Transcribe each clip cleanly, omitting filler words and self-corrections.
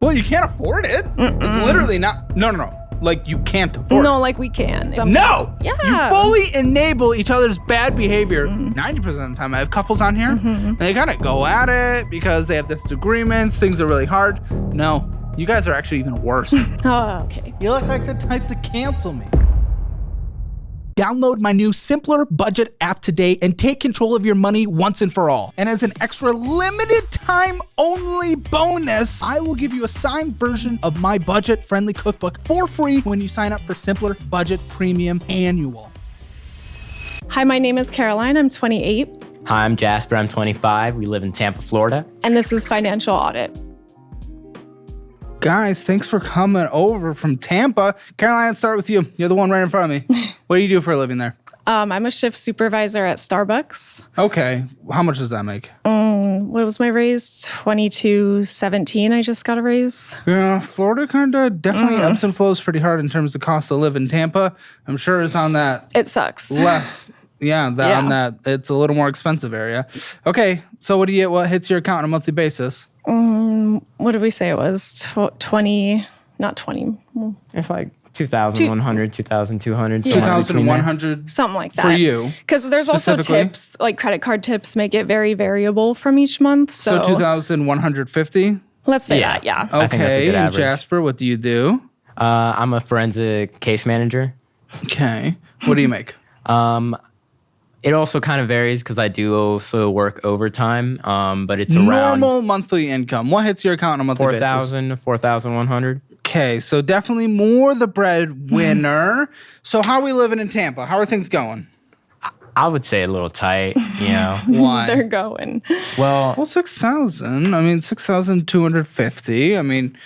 Well, you can't afford it. It's literally not. No. Like, you can't afford it. No, like we can. No! Yeah. You fully enable each other's bad behavior. 90% of the time, I have couples on here, and they kind of go at it because they have disagreements. Things are really hard. No, you guys are actually even worse. Oh, okay. You look like the type to cancel me. Download my new Simpler Budget app today and take control of your money once and for all. And as an extra limited time only bonus, I will give you a signed version of my budget-friendly cookbook for free when you sign up for Simpler Budget Premium Annual. Hi, my name is Caroline. I'm 28. Hi, I'm Jasper. I'm 25. We live in Tampa, Florida. And this is Financial Audit. Guys, thanks for coming over from Tampa. Caroline, let's start with you. You're the one right in front of me. What do you do for a living there? I'm a shift supervisor at Starbucks. Okay. How much does that make? What was my raise? $22.17. I just got a raise. Yeah, Florida kind of definitely ebbs and flows pretty hard in terms of cost to live in Tampa. I'm sure it's on that It sucks. less. On that it's a little more expensive area. Okay, so what hits your account on a monthly basis? What did we say it was? 20, not 20. It's like 2,100, 2,200. 2,100 Something like that. for you. Because there's also specifically? tips, like credit card tips make it very variable from each month. So 2,150? Let's say Yeah. that, yeah. I think that's a Okay, good and average. Jasper, what do you do? I'm a forensic case manager. Okay, what do you make? It also kind of varies because I do also work overtime, but it's Normal around monthly income. What hits your account on a monthly basis? 4,000 to 4,100. Okay, so definitely more the breadwinner. So how are we living in Tampa? How are things going? I would say a little tight, you know. Why? They're going. Well, 6,000. I mean, 6,250. I mean,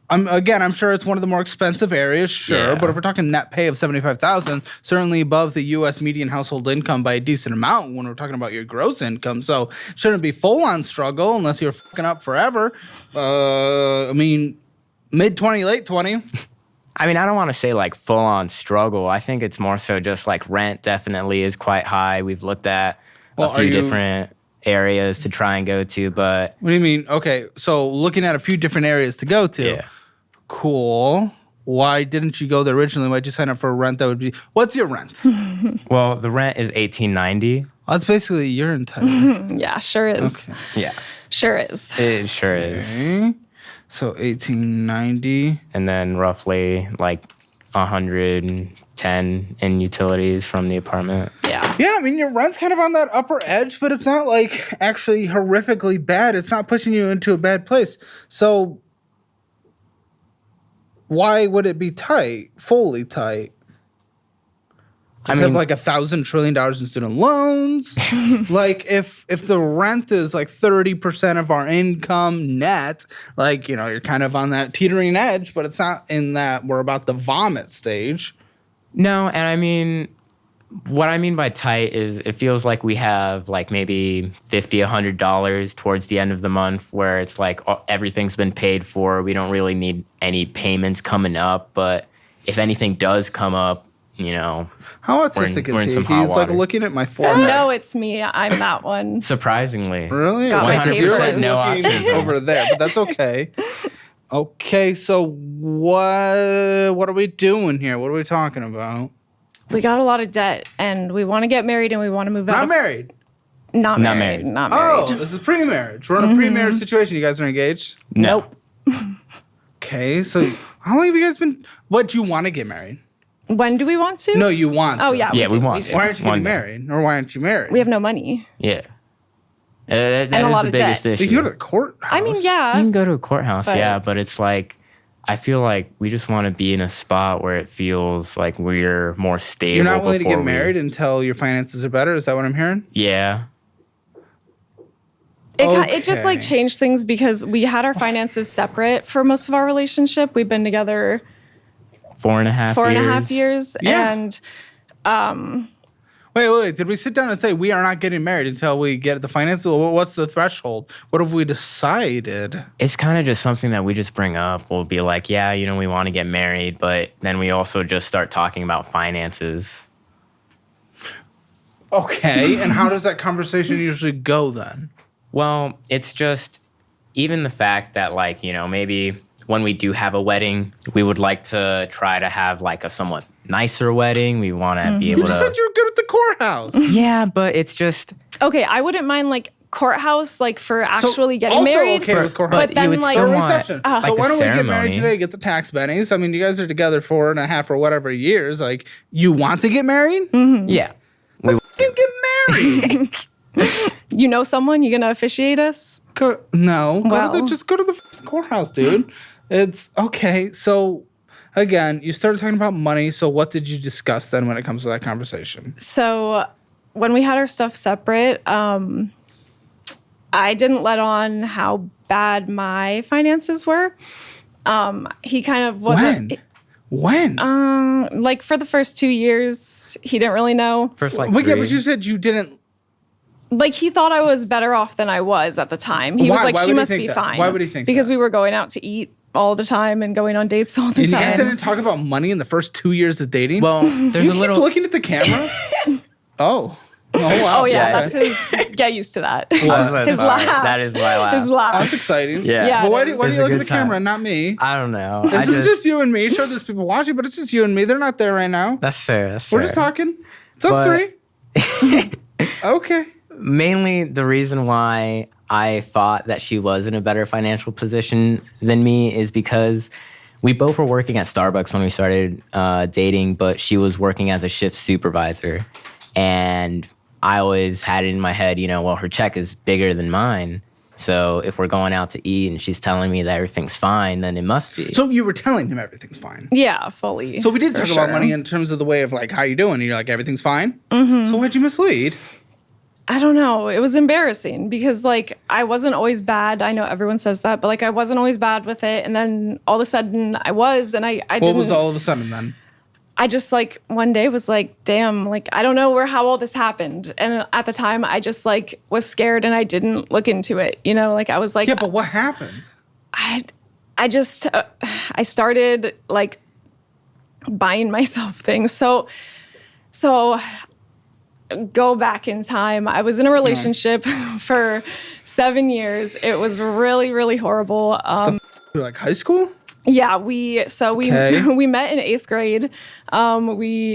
I'm sure it's one of the more expensive areas, sure. Yeah. But if we're talking net pay of 75,000, certainly above the U.S. median household income by a decent amount when we're talking about your gross income. So shouldn't be full on struggle unless you're fucking up forever. I mean, mid 20, late 20. I mean, I don't want to say like full on struggle. I think it's more so just like rent definitely is quite high. We've looked at a few different areas to try and go to, but What do you mean? Okay, so looking at a few different areas to go to. yeah. Cool. Why didn't you go there originally? Why'd you sign up for a rent that would be... What's your rent? Well, the rent is $1,890. That's basically your entire... Yeah, sure is. Okay. Yeah, Sure is. it sure is. Okay. So 1890. And then roughly like 110 in utilities from the apartment. Yeah. Yeah, I mean, your rent's kind of on that upper edge, but it's not like actually horrifically bad. It's not pushing you into a bad place. So why would it be tight? Fully tight? I mean, have like $1,000 trillion in student loans. Like if the rent is like 30% of our income net, like, you know, you're kind of on that teetering edge, but it's not in that we're about the vomit stage. No, and I mean, what I mean by tight is it feels like we have like maybe $50, $100 towards the end of the month where it's like everything's been paid for. We don't really need any payments coming up, but if anything does come up, you know. How autistic we're in is some he? hot He's like water. looking at my forehead. No, it's me. I'm that one. Surprisingly. Really? Got my Okay, 'cause you're papers. No looking autism. over there, but that's okay. Okay, so what are we doing here? What are we talking about? We got a lot of debt, and we want to get married, and we want to move out. Not married. Not Not married. married. Not Oh, married. this is pre-marriage. We're in a pre-marriage situation. You guys are engaged? No. Nope. Okay, so how long have you guys been... What, do you want to get married? When do we want to? No, you want to. Oh, yeah. Yeah, we do. want do. to. Why aren't you One getting day. married? Or why aren't you married? We have no money. Yeah. That a is lot the of biggest debt. issue. You can go to the courthouse. I mean, You yeah. can go to a courthouse, But- yeah, but it's like, I feel like we just want to be in a spot where it feels like we're more stable. You're not willing to before get married until your finances are better? Is that what I'm hearing? Yeah. It just like Okay. changed things because we had our finances separate for most of our relationship. We've been together 4.5 years. Yeah. And Wait. Did we sit down and say we are not getting married until we get the finances? What's the threshold? What have we decided? It's kind of just something that we just bring up. We'll be like, yeah, you know, we want to get married, but then we also just start talking about finances. Okay, and how does that conversation usually go then? Well, it's just even the fact that like, you know, maybe when we do have a wedding, we would like to try to have like a somewhat nicer wedding. We want to be able You just said you were good at the courthouse. Yeah, but it's just... Okay, I wouldn't mind like courthouse, like for actually getting also married. okay with courthouse. But then like for a reception. like so why a don't we get married ceremony. today? Get the tax bennies. I mean, you guys are together 4.5 or whatever years. Like, you want to get married? Yeah. Fucking get married. you know someone, you gonna officiate us? No, Well. just go to the courthouse, dude. It's okay. So again, you started talking about money. So what did you discuss then when it comes to that conversation? So when we had our stuff separate, I didn't let on how bad my finances were. He kind of wasn't. When? Like for the first 2 years, he didn't really know. First, like, But yeah, 3. but you said you didn't. Like he thought I was better off than I was at the time. He was Why? like, Why she would he must think be that? fine. Why would he think Because that? we were going out to eat all the time and going on dates all the And you guys time. didn't talk about money in the first 2 years of dating? Well, there's you a keep little... looking at the camera? Oh. Oh, wow. Oh yeah, Okay. that's his. Get used to that. I was gonna His say, laugh. That is my laugh. His laugh. That's exciting. Yeah. Yeah, But it why do is. you It's a look at good the camera time. and not me? I don't know. This is just you and me. Sure, there's people watching, but it's just you and me. They're not there right now. That's fair. We're just talking. It's us But- three. Okay. Mainly the reason why I thought that she was in a better financial position than me is because we both were working at Starbucks when we started dating, but she was working as a shift supervisor. And I always had it in my head, you know, well, her check is bigger than mine. So if we're going out to eat and she's telling me that everything's fine, then it must be. So you were telling him everything's fine. Yeah, fully. So we did talk about sure. money in terms of the way of like, how you doing? And you're like, everything's fine? Mm-hmm. So why'd you mislead? I don't know. It was embarrassing because like I wasn't always bad. I know everyone says that, but like I wasn't always bad with it. And then all of a sudden I was, and I didn't. What was all of a sudden then? I just like one day was like, damn, like I don't know how all this happened. And at the time I just like was scared and I didn't look into it. You know, like I was like, Yeah, but what happened? I just I started like buying myself things. So go back in time. I was in a relationship for 7 years. It was really, really horrible. You're like high school? Yeah, we Okay. we met in 8th grade.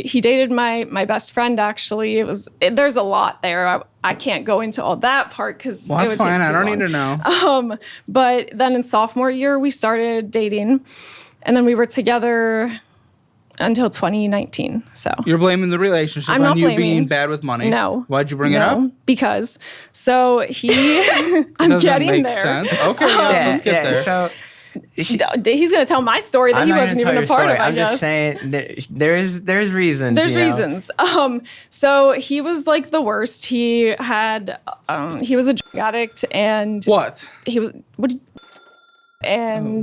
He dated my best friend actually. There's a lot there. I can't go into all that part because Well, that's fine. I don't need to know. But then in sophomore year we started dating, and then we were together until 2019. So You're blaming the relationship I'm on not you blaming. being bad with money. No. Why'd you bring it up? Because so he I'm Doesn't getting make there. sense. Okay, yes, let's get there. So He's going to tell my story that I'm he not wasn't gonna even a tell part your of, story. I I'm guess. just saying there's reasons. There's you know? reasons. So he was like the worst. He had he was a drug addict, and What? he was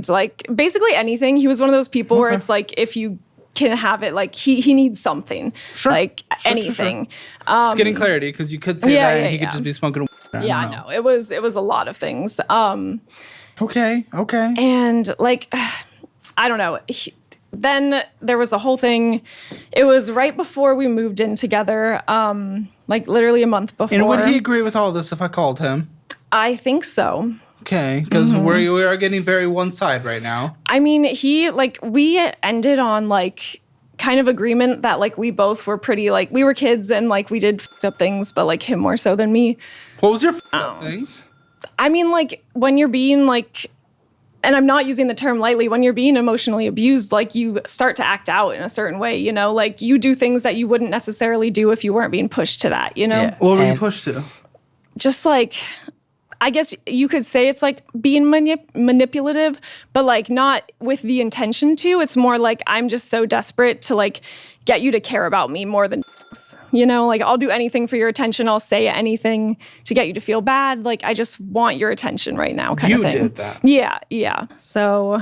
like basically anything. He was one of those people where it's like if you can have it, like he needs something, Sure. like Sure. anything. Just getting clarity because you could say yeah, that and yeah, he could yeah. just be smoking. Yeah, I know. It was a lot of things. Okay. And like, I don't know. Then there was a whole thing. It was right before we moved in together, like literally a month before. And would he agree with all this if I called him? I think so. Okay, because Mm-hmm. we are getting very one side right now. I mean, we ended on like kind of agreement that like we both were pretty like we were kids and like we did f***ed up things, but like him more so than me. What was your up things? I mean, like when you're being like, and I'm not using the term lightly, when you're being emotionally abused, like you start to act out in a certain way, you know, like you do things that you wouldn't necessarily do if you weren't being pushed to that, you know? Yeah. What were you And- pushed to? Just like, I guess you could say it's like being manipulative, but like not with the intention to. It's more like I'm just so desperate to like get you to care about me more than, you know, like I'll do anything for your attention. I'll say anything to get you to feel bad. Like I just want your attention right now kind of You thing. did that. Yeah. So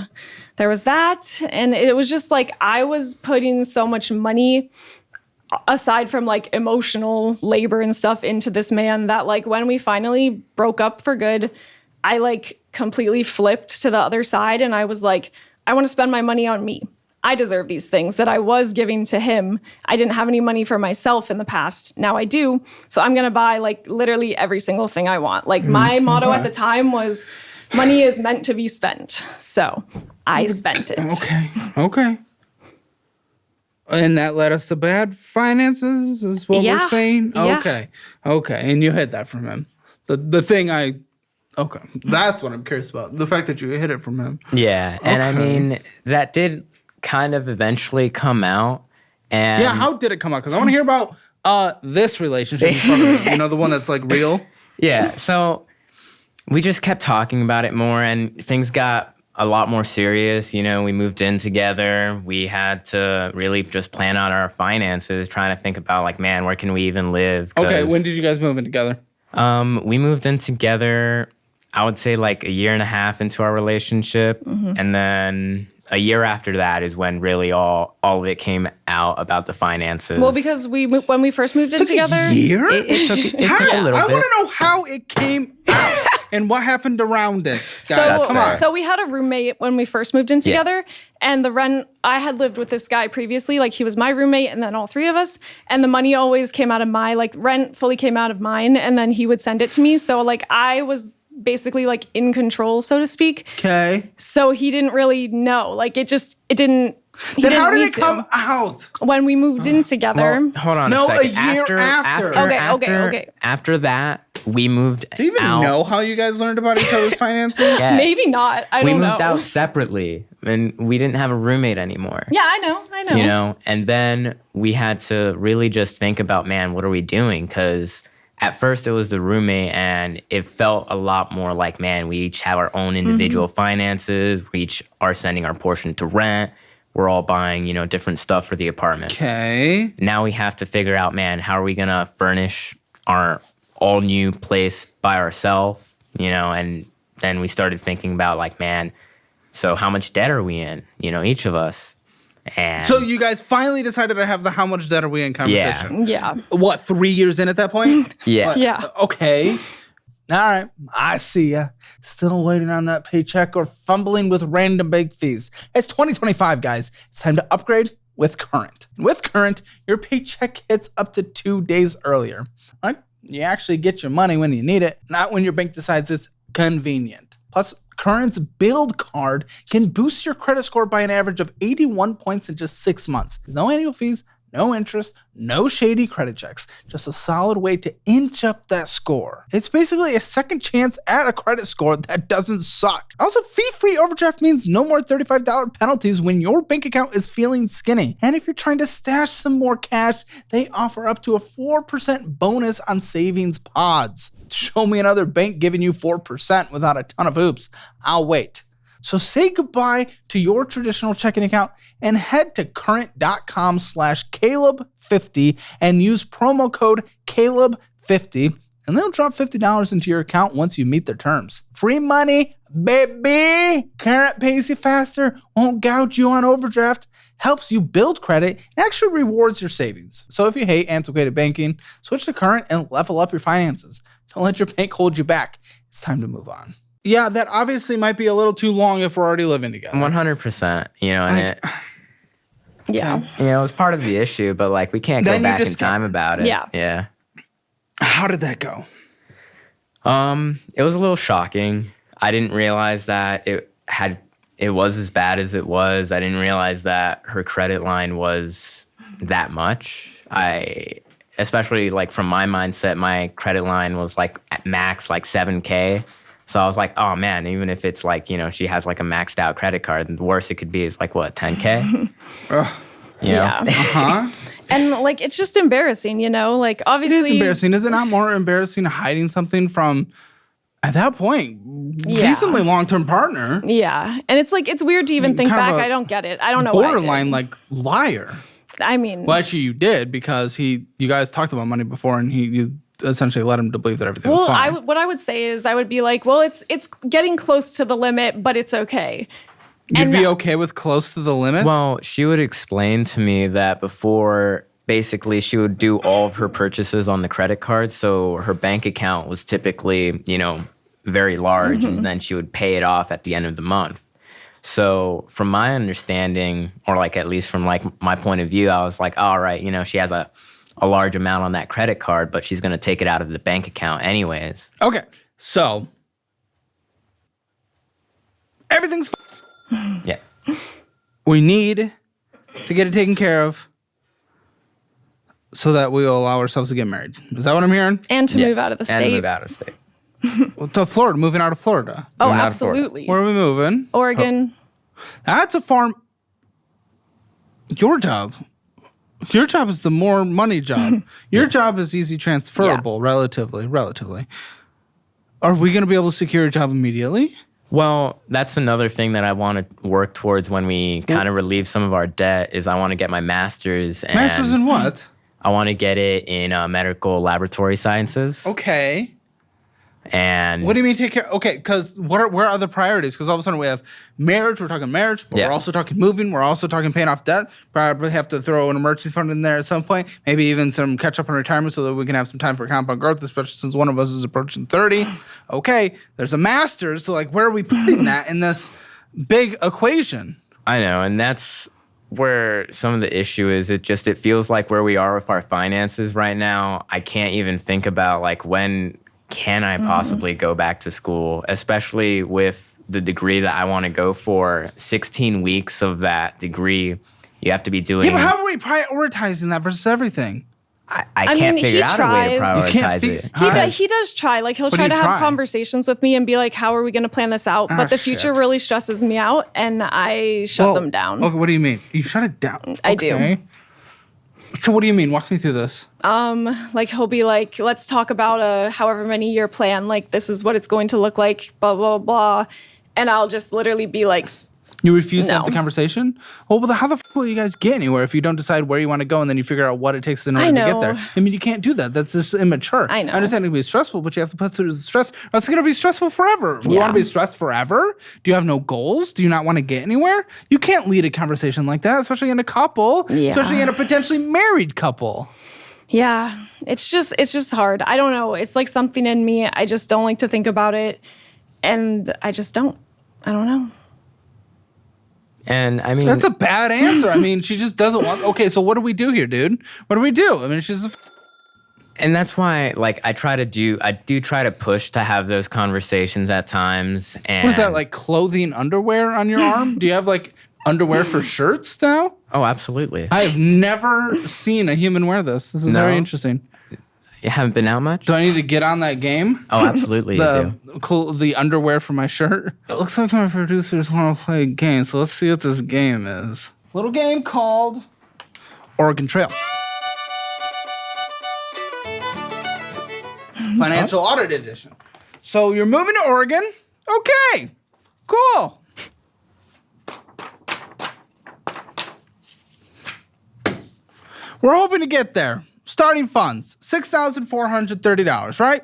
there was that. And it was just like I was putting so much money aside from like emotional labor and stuff into this man that like when we finally broke up for good, I like completely flipped to the other side and I was like, I want to spend my money on me. I deserve these things that I was giving to him. I didn't have any money for myself in the past. Now I do. So I'm going to buy like literally every single thing I want. Like my motto at the time was money is meant to be spent. So I spent it. Okay. And that led us to bad finances, is what we're saying? Yeah. Okay. And you hid that from him. Okay. That's what I'm curious about. The fact that you hid it from him. Yeah. And I mean, that did kind of eventually come out. And yeah, how did it come out? Because I want to hear about this relationship in front of me. You know, the one that's like real? Yeah. So we just kept talking about it more and things got a lot more serious. You know, we moved in together. We had to really just plan out our finances, trying to think about like, man, where can we even live? Okay, when did you guys move in together? We moved in together, I would say like a year and a half into our relationship. And then a year after that is when really all of it came out about the finances. Well, because when we first moved in together. A year? It took a little I bit. want to know how it came out and what happened around it. Guys, come on. So we had a roommate when we first moved in together, and the rent, I had lived with this guy previously, like he was my roommate and then all three of us, and the money always came out of rent fully came out of mine, and then he would send it to me. So like I was basically like in control, so to speak. Okay. So he didn't really know. Like it didn't. Then how did it come out? When we moved in together. Well, hold on No, a second. a year after. Okay. After that, we moved Do you even out. know how you guys learned about each other's finances? Yes. Maybe not. I We don't know. moved out separately and we didn't have a roommate anymore. Yeah, I know. You know, and then we had to really just think about, man, what are we doing? Because at first it was the roommate and it felt a lot more like, man, we each have our own individual finances. We each are sending our portion to rent. We're all buying, you know, different stuff for the apartment. Okay. Now we have to figure out, man, how are we going to furnish our all new place by ourselves, you know? And then we started thinking about like, man, so how much debt are we in, you know, each of us? And So you guys finally decided to have the how much debt are we in conversation. Yeah. What, 3 years in at that point? yeah. Yeah. Okay. All right. I see ya. Still waiting on that paycheck or fumbling with random bank fees. It's 2025, guys. It's time to upgrade with Current. With Current, your paycheck hits up to 2 days earlier. Right? You actually get your money when you need it, not when your bank decides it's convenient. Plus, Current's Build Card can boost your credit score by an average of 81 points in just 6 months. There's no annual fees, no interest, no shady credit checks. Just a solid way to inch up that score. It's basically a second chance at a credit score that doesn't suck. Also, fee-free overdraft means no more $35 penalties when your bank account is feeling skinny. And if you're trying to stash some more cash, they offer up to a 4% bonus on savings pods. Show me another bank giving you 4% without a ton of hoops. I'll wait. So say goodbye to your traditional checking account and head to current.com/Caleb50 and use promo code Caleb50 and they'll drop $50 into your account once you meet their terms. Free money, baby! Current pays you faster, won't gouge you on overdraft, helps you build credit, and actually rewards your savings. So if you hate antiquated banking, switch to Current and level up your finances. Don't let your bank hold you back. It's time to move on. Yeah, that obviously might be a little too long if we're already living together. 100%, you know, and Yeah. you know, it's part of the issue, but like we can't go Then you back in just time about it. Yeah. Yeah. How did that go? It was a little shocking. I didn't realize that it was as bad as it was. I didn't realize that her credit line was that much. Especially like from my mindset, my credit line was like at max like $7,000. So I was like, oh man, even if it's like, you know, she has like a maxed out credit card, the worst it could be is like what, $10,000? Yeah. Huh? And like it's just embarrassing, you know? Like It obviously is embarrassing. Is it not more embarrassing hiding something from, at that point, Yeah. recently long-term partner? Yeah. And it's like it's weird to even think kind of back. a I don't get it. I don't know why I did. Borderline like liar. I mean, Well, actually, you did because you guys talked about money before, and you essentially led him to believe that everything was fine. what I would say is I would be like, well, it's getting close to the limit, but it's okay. You'd be okay with close to the limit? Well, she would explain to me that before, basically, she would do all of her purchases on the credit card. So her bank account was typically, you know, very large, and then she would pay it off at the end of the month. So from my understanding, or like at least from like my point of view, I was like, all right, you know, she has a large amount on that credit card, but she's going to take it out of the bank account anyways. Okay, so Everything's Yeah. we need to get it taken care of so that we will allow ourselves to get married. Is that what I'm hearing? And to move out of the And state. move out of state. Well, to Florida, moving out of Florida. Oh, Moving out of Florida. absolutely. Where are we moving? Oregon. That's a farm. Your job. Your job is the more money job. Your job is easy transferable, relatively. Are we going to be able to secure a job immediately? Well, that's another thing that I want to work towards when we kind of relieve some of our debt is I want to get my master's. And Master's in what? I want to get it in medical laboratory sciences. Okay. And What do you mean take care? Okay, because where are other priorities? Because all of a sudden we have marriage. We're talking marriage. But Yeah. We're also talking moving. We're also talking paying off debt. Probably have to throw an emergency fund in there at some point. Maybe even some catch up on retirement so that we can have some time for compound growth, especially since one of us is approaching 30. Okay, there's a master's. So like, where are we putting that in this big equation? I know, and that's where some of the issue is. It feels like where we are with our finances right now, I can't even think about like when can I possibly go back to school, especially with the degree that I want to go for. 16 weeks of that degree, you have to be doing. Yeah, but how are we prioritizing that versus everything? I can't mean, figure he out a way to tries. You can't prioritize fig- it. How? He does try. Like, he'll What do try you to try? have conversations with me and be like, how are we going to plan this out? But the future shit. really stresses me out, and I shut them down. Okay, what do you mean? You shut it down? I do. Okay. So what do you mean? Walk me through this. Like, he'll be like, let's talk about a however many year plan. Like, this is what it's going to look like, blah, blah, blah. And I'll just literally be like, You refuse to have No. the conversation? Well, how the will you guys get anywhere if you don't decide where you want to go and then you figure out what it takes in order to get there? know. I mean, you can't do that. That's just immature. I know. I understand it can be stressful, but you have to put through the stress. Or it's going to be stressful forever. You Yeah. want to be stressed forever? Do you have no goals? Do you not want to get anywhere? You can't lead a conversation like that, especially in a couple, Yeah. especially in a potentially married couple. yeah, it's just hard. I don't know. It's like something in me. I just don't like to think about it. And I just don't. I don't know. And I mean, That's a bad answer. I mean, she just doesn't want. Okay, so what do we do here, dude? What do we do? I mean, she's. and that's why, like, I do try to push to have those conversations at times. And What is that, like clothing underwear on your arm? Do you have like underwear for shirts now? Oh, absolutely. I have never seen a human wear this. This is No. very interesting. You haven't been out much? Do I need to get on that game? Oh, absolutely, you do. The underwear for my shirt. It looks like my producers want to play a game, so let's see what this game is. Little game called Oregon Trail. Financial Audit Edition. So you're moving to Oregon? Okay, cool. We're hoping to get there. Starting funds, $6,430, right?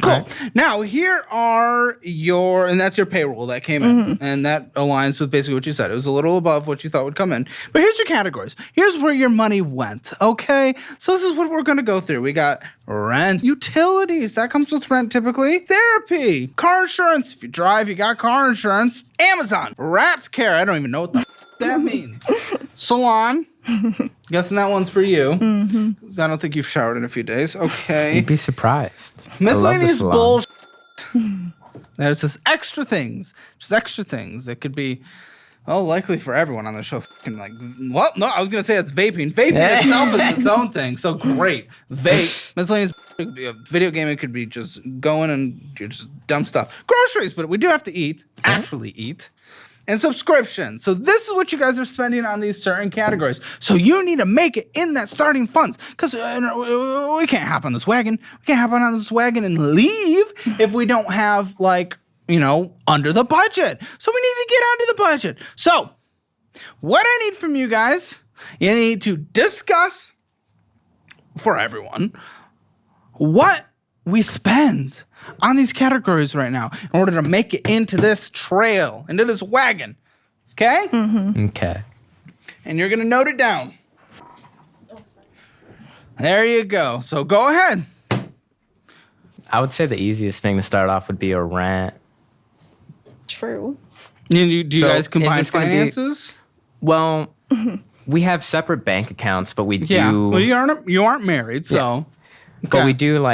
Cool. Okay. Now, here are and that's your payroll that came in. And that aligns with basically what you said. It was a little above what you thought would come in. But here's your categories. Here's where your money went, okay? So this is what we're going to go through. We got rent, utilities. That comes with rent typically. Therapy, car insurance. If you drive, you got car insurance. Amazon, Rat's Care. I don't even know what the that means. Salon. Guessing that one's for you. 'Cause I don't think you've showered in a few days. Okay. You'd be surprised. Miscellaneous I love the bullshit. There's just extra things. Just extra things. It could be, likely for everyone on the show. Like, well, no, I was going to say it's vaping. Vaping itself is its own thing. So great. Vape. Miscellaneous it could be a video game. It could be just going and just dumb stuff. Groceries, but we do have to eat. Actually eat. And subscription. So this is what you guys are spending on these certain categories. So you need to make it in that starting funds because we can't hop on this wagon. We can't hop on this wagon and leave if we don't have under the budget. So we need to get under the budget. So what I need from you guys, you need to discuss for everyone what we spend on these categories right now in order to make it into this trail, into this wagon. Okay? Okay. And you're going to note it down. There you go. So go ahead. I would say the easiest thing to start off would be a rent. True. Do you So guys is combine this gonna be- finances? Well, we have separate bank accounts, but we Yeah. do. Well, you aren't married, so. But we do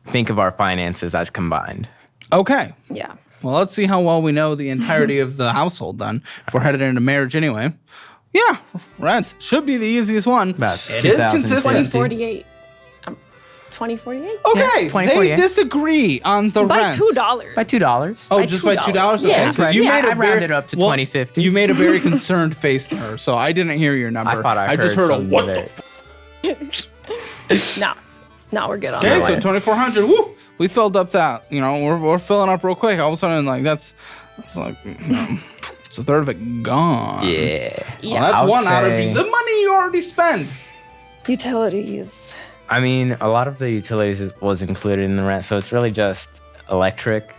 think of our finances as combined. Okay. Yeah. Well, let's see how well we know the entirety of the household then. If we're headed into marriage anyway. Yeah, rent should be the easiest one. It is consistent. 2048. 2048? Okay, Yeah, they 2048. disagree on the By rent. $2. By $2. Oh, By just by $2? Okay, Yeah. 'cause you Yeah, made a I rounded up to 2050. You made a very concerned face to her, so I didn't hear your number. I thought I just heard heard a something what of the it. No, we're good on Okay, that. so 2,400. Woo! We filled up that. You know, we're filling up real quick. All of a sudden, like that's like it's a third of it gone. Yeah. Well, that's I would one out of say- the money you already spent. Utilities. I mean, a lot of the utilities was included in the rent, so it's really just electric,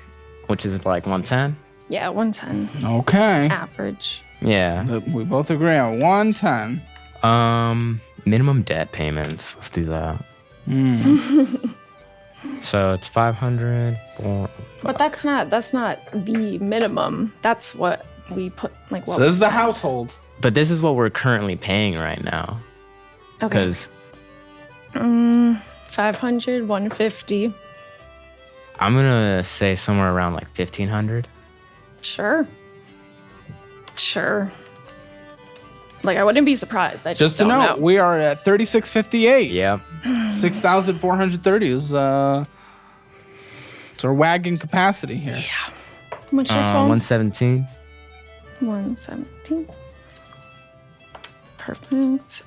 which is like 110. Yeah, 110 Okay. average. Yeah. We both agree on 110. Minimum debt payments. Let's do that. So it's 500. But that's not the minimum. That's what we put like what So this is the we spent. household. But this is what we're currently paying right now. Okay. Because 500, 150. I'm gonna say somewhere around like 1,500. Sure. Like I wouldn't be surprised. I just Just to don't know, know. we are at 3658. Yep. 6,430 is it's our wagon capacity here. What's your phone? 117. 117. Perfect.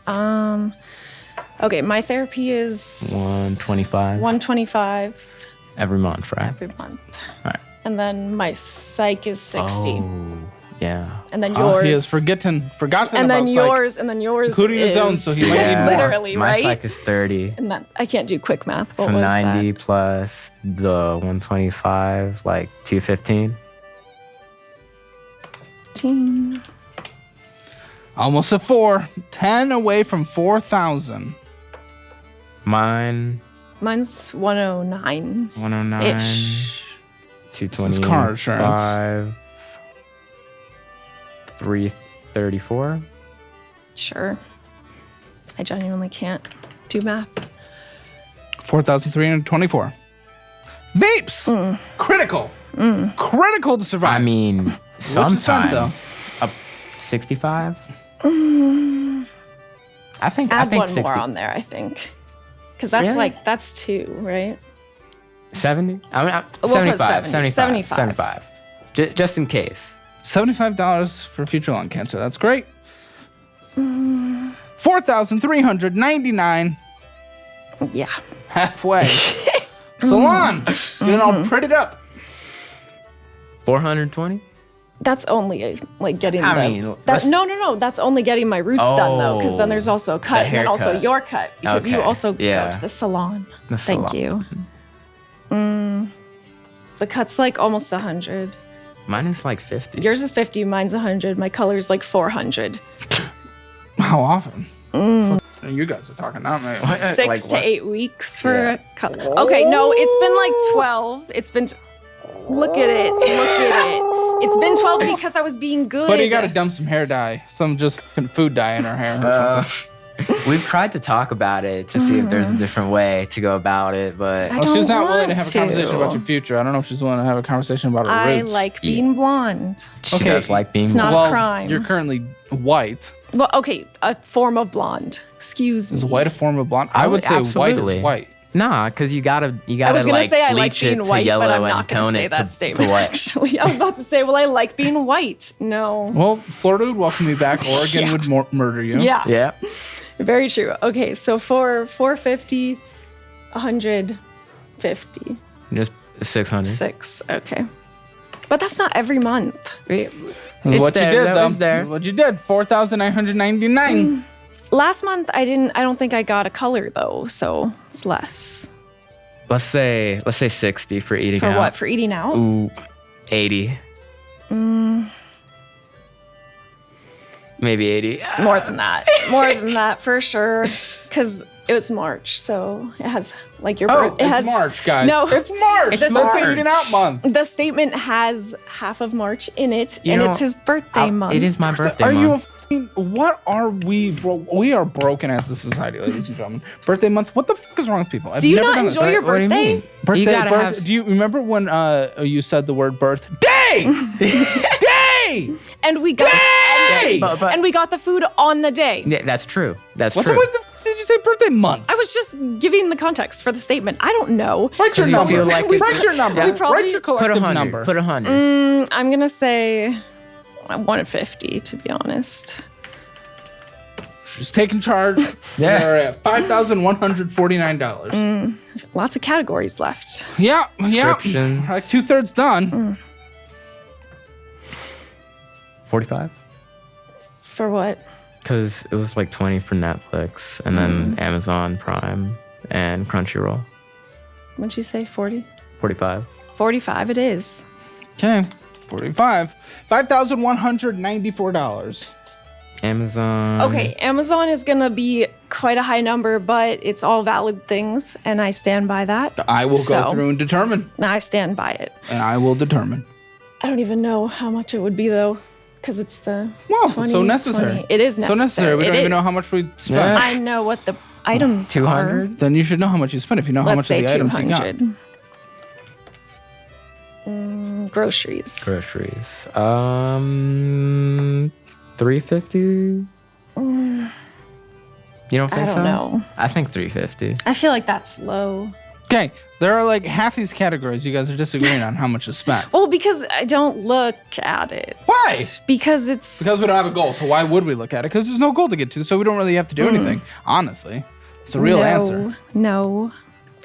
Okay, my therapy is 125 125 every month, right? every month. All right. And then my psych is 60. Oh, yeah. And then Oh, yours. he has forgotten and about then psych. yours, and then yours Including his is own, so he might need more. literally, My right? psych is 30. And that I can't do quick math. What So was 90 that? plus the 125, like 215. 15. Almost a 4. 10 away from 4,000. Mine, Mine's 109 109. ish. 220. This is car insurance. 334. Sure. I genuinely can't do math. 4,324. Vapes! Critical. Critical to survive. I mean, What's the spend, though? sometimes up 65. I think Add one 60. more on there, I think. Because that's Really? that's 2, right? 70? I mean, We'll put 75, 70. 75. 75. Just in case. $75 for future lung cancer. That's great. 4,399. Yeah. Halfway. Salon. Get it all prettied up. 420? That's only like getting I the. mean, that's, let's- no. That's only getting my roots done though, because then there's also a cut The and then also haircut. your cut because you Okay, also yeah. go to the salon. The Thank salon. you. The cut's like almost 100. Mine is like 50. Yours is 50. Mine's 100. My color's like 400. How often? You guys are talking, not me. 6 Like to what? 8 weeks for Yeah. a color. Okay, no, it's been like 12. It's been. Look at it. Look at it. It's been 12 because I was being good. But you gotta dump some hair dye. Some just food dye in her hair or something. We've tried to talk about it to see if there's a different way to go about it, but I Well, she's don't not willing to want have a conversation about to. your future. I don't know if she's willing to have a conversation about her I roots. like being blonde. she Okay, does like being it's not- well, crime. you're currently white. Well, okay, a form of blonde. Excuse me. Is white a form of blonde? I Oh, would say white absolutely. is white. Nah, because you gotta I was gonna like say I like bleach it being to white, yellow but I'm and not gonna tone say it that to statement. white. Actually, I was about to say, well, I like being white. No. Well, Florida would welcome you back. Oregon Yeah. would murder you. Yeah. Yeah. Very true. Okay, so for 450, 150, Just 600. 6. Okay. But that's not every month. That's It's what there, you did, that though. was there. What you did. 4,999. Last month I don't think I got a color though, so it's less. Let's say 60 for eating For out. what? For eating out? Ooh, 80. Maybe 80. More than that. More than that for sure. Because it was March, so it has like your Oh, birth. it's has, March, guys. No, It's March. It's That's March. the eating out month. the statement has half of March in it, You and know, it's his birthday month. It is my birthday Are you a month. What are we, bro? We are broken as a society, ladies and gentlemen. Birthday month. What the fuck is wrong with people? Do you not enjoy your What do you birthday? mean? birthday? You gotta birth, do you remember when you said the word birth? Day! Day! And we got Day! and we got the food on the day. Yeah, that's true. That's What true. the did you say birthday month? I was just giving the context for the statement. I don't know. Write your you number. feel like it's- Write your number. We probably- Write your Put collective 100. number. Put 100. I'm gonna say 150 to be honest. She's taking charge. Yeah. We're at $5,149. Lots of categories left. Yeah. Descriptions. Like 2/3 done. 45? For what? Because it was like 20 for Netflix, and then Amazon Prime and Crunchyroll. What'd you say? 40? 45. 45 it is. Okay. 45. $5,194. Amazon. Okay, Amazon is gonna be quite a high number, but it's all valid things, and I stand by that. I will go So- through and determine. I stand by it. And I will determine. I don't even know how much it would be though, because it's the Well, 20, so necessary. 20. It is necessary. So necessary. We don't It even know is. how much we spent. Yeah. I know what the items 200? are. Then you should know how much you spent if you know how Let's much say of the items you got. 200. Groceries. Groceries. 350? You don't think I so? don't know. I think 350. I feel like that's low. Okay, there are like half these categories you guys are disagreeing on how much is spent. Well, because I don't look at it. Why? Because it's Because we don't have a goal, so why would we look at it? Because there's no goal to get to, so we don't really have to do anything. Honestly, it's a real answer. No,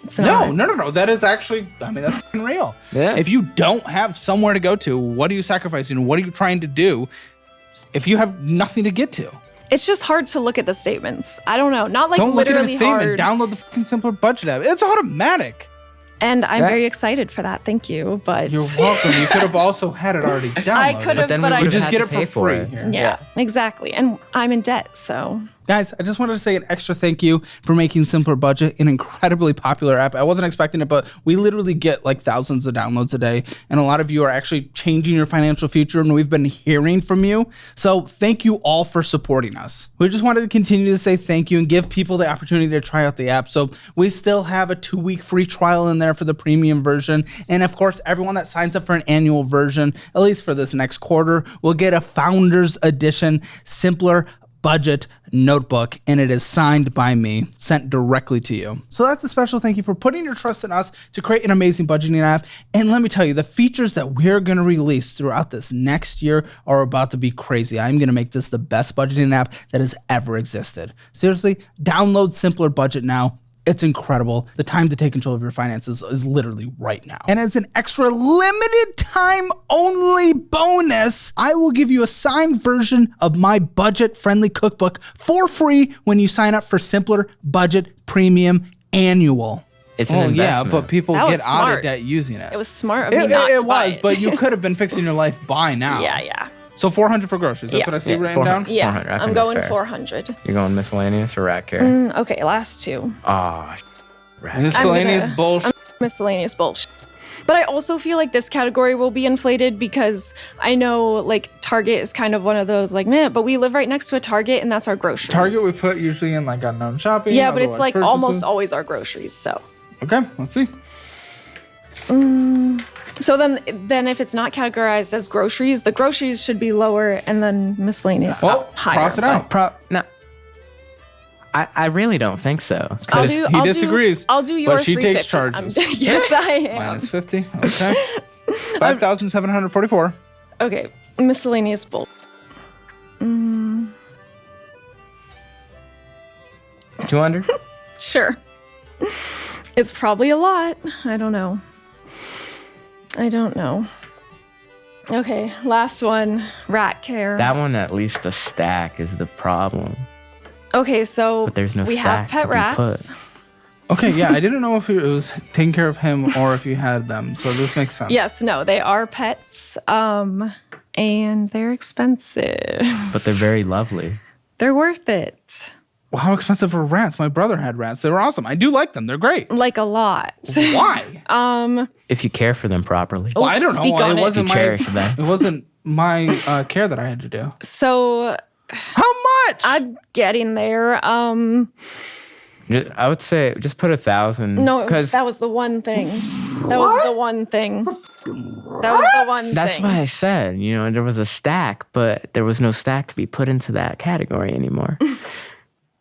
it's No, not. That is actually, I mean, that's fucking real. Yeah. If you don't have somewhere to go to, what are you sacrificing? What are you trying to do if you have nothing to get to? It's just hard to look at the statements. I don't know. Not like Don't look at literally a statement. hard. Download the fucking Simpler Budget app. It's automatic. And I'm That- very excited for that. Thank you. But You're welcome. You could have also had it already downloaded. I could have, then but we I would just have get had it to for pay for free it. here. yeah, exactly. And I'm in debt, so Guys, I just wanted to say an extra thank you for making Simpler Budget an incredibly popular app. I wasn't expecting it, but we literally get like thousands of downloads a day, and a lot of you are actually changing your financial future, and we've been hearing from you. So thank you all for supporting us. We just wanted to continue to say thank you and give people the opportunity to try out the app. So we still have a 2-week free trial in there for the premium version. And of course, everyone that signs up for an annual version, at least for this next quarter, will get a Founders Edition Simpler Budget notebook, and it is signed by me, sent directly to you. So that's a special thank you for putting your trust in us to create an amazing budgeting app. And let me tell you, the features that we're going to release throughout this next year are about to be crazy. I'm going to make this the best budgeting app that has ever existed. Seriously, download Simpler Budget now. It's incredible. The time to take control of your finances is literally right now. And as an extra limited time only bonus, I will give you a signed version of my budget-friendly cookbook for free when you sign up for Simpler Budget Premium Annual. It's an investment. but people That was get out of smart. debt using it. it was smart of me not to It buy was, but you could have been fixing your life by now. yeah. So $400 for groceries. That's Yeah. what I see Yeah, written 400. down. Yeah, 400, I I'm think that's going fair. 400. You're going miscellaneous or rat care? Okay, last two. Ah, rat. Miscellaneous bullshit. Miscellaneous bullshit. But I also feel like this category will be inflated because I know like Target is kind of one of those like, man, but we live right next to a Target and that's our groceries. Target we put usually in like unknown shopping. Yeah, but it's like otherwise almost purchases. always our groceries. So Okay, let's see. so then if it's not categorized as groceries, the groceries should be lower and then miscellaneous Well, higher. cross it out. No. I really don't think so. He disagrees, I'll do your but she takes 350. charges. Yes, I am. Minus 50. Okay. 5,744. Okay, miscellaneous bull. 200? Sure. It's probably a lot. I don't know. Okay, last one. Rat care. That one, at least a stack, is the problem. Okay, so But there's no we have stack to pet be rats. put. Okay, yeah, I didn't know if it was taking care of him or if you had them, so this makes sense. Yes, no, they are pets. And they're expensive. But they're very lovely. They're worth it. Well, how expensive are rats? My brother had rats. They were awesome. I do like them. They're great. Like a lot. Why? If you care for them properly. Well, I don't know. Speak on It it. wasn't You cherish them. It wasn't my care that I had to do. So How much? I'm getting there. I would say just put 1,000. No, that was the one thing. That was the one thing. That was the one That's thing. why I said, there was a stack, but there was no stack to be put into that category anymore.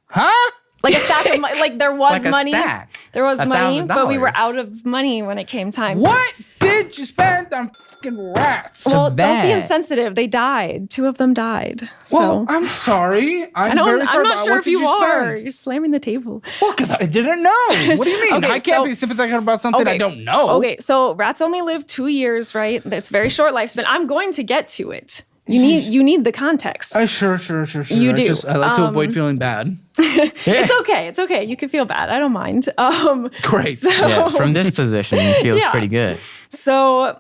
Huh? Like a stack of money. Like there was Like a money. stack. There was money, but we were $1,000. out of money when it came time. What did you spend on fucking rats? Well, don't be that. insensitive. They died. 2 of them died. So Well, I'm sorry. I'm I'm very sorry. not about sure what if did you are. spend? You're slamming the table. Well, because I didn't know. What do you mean? Okay, I can't so- be sympathetic about something I don't know. Okay, so rats only live 2 years, right? That's very short lifespan. I'm going to get to it. You need the context. Sure. You do. I like to avoid feeling bad. It's okay. It's okay. You can feel bad. I don't mind. Great. Yeah, from this position, it feels Yeah. pretty good. So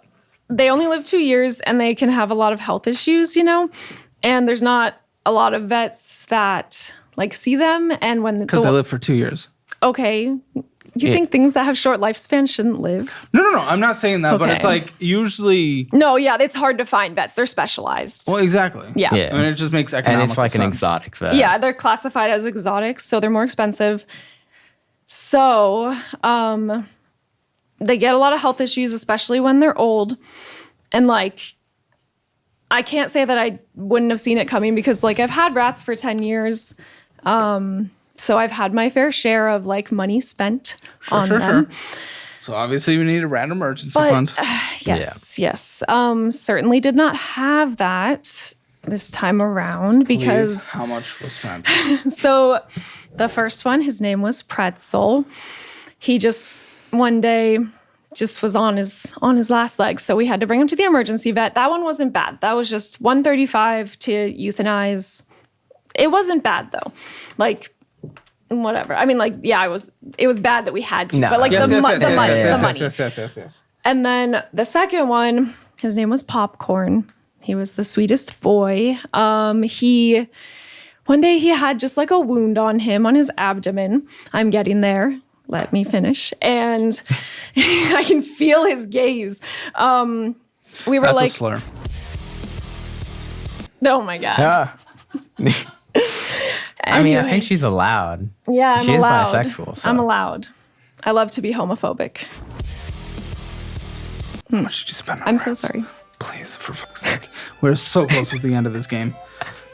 they only live 2 years and they can have a lot of health issues, and there's not a lot of vets that like see them. And when Because they live for 2 years. okay, you think things that have short lifespans shouldn't live? No. I'm not saying that, but Okay. it's like usually. No, yeah, it's hard to find vets. They're specialized. Well, exactly. Yeah. I mean, it just makes economic And it's like sense. an exotic vet. Yeah, they're classified as exotics, so they're more expensive. So they get a lot of health issues, especially when they're old. And I can't say that I wouldn't have seen it coming because I've had rats for 10 years. So I've had my fair share of money spent on them. So obviously we need a rat emergency But, fund. Yes. Certainly did not have that this time around because Please, how much was spent? so the first one, his name was Pretzel. He just one day just was on his last leg. So we had to bring him to the emergency vet. That one wasn't bad. That was just $135 to euthanize. It wasn't bad though. Whatever. I mean, it was bad that we had to, No. but the money. Yes. And then the second one, his name was Popcorn. He was the sweetest boy. One day he had just a wound on him on his abdomen. I'm getting there. Let me finish. And I can feel his gaze. We were That's a slur. oh my God. I mean, I think Anyways. she's allowed. Yeah, I'm She's allowed. bisexual. So. I'm allowed. I love to be homophobic. How much did you spend on I'm so rats? sorry. Please, for fuck's sake. We're so close with the end of this game.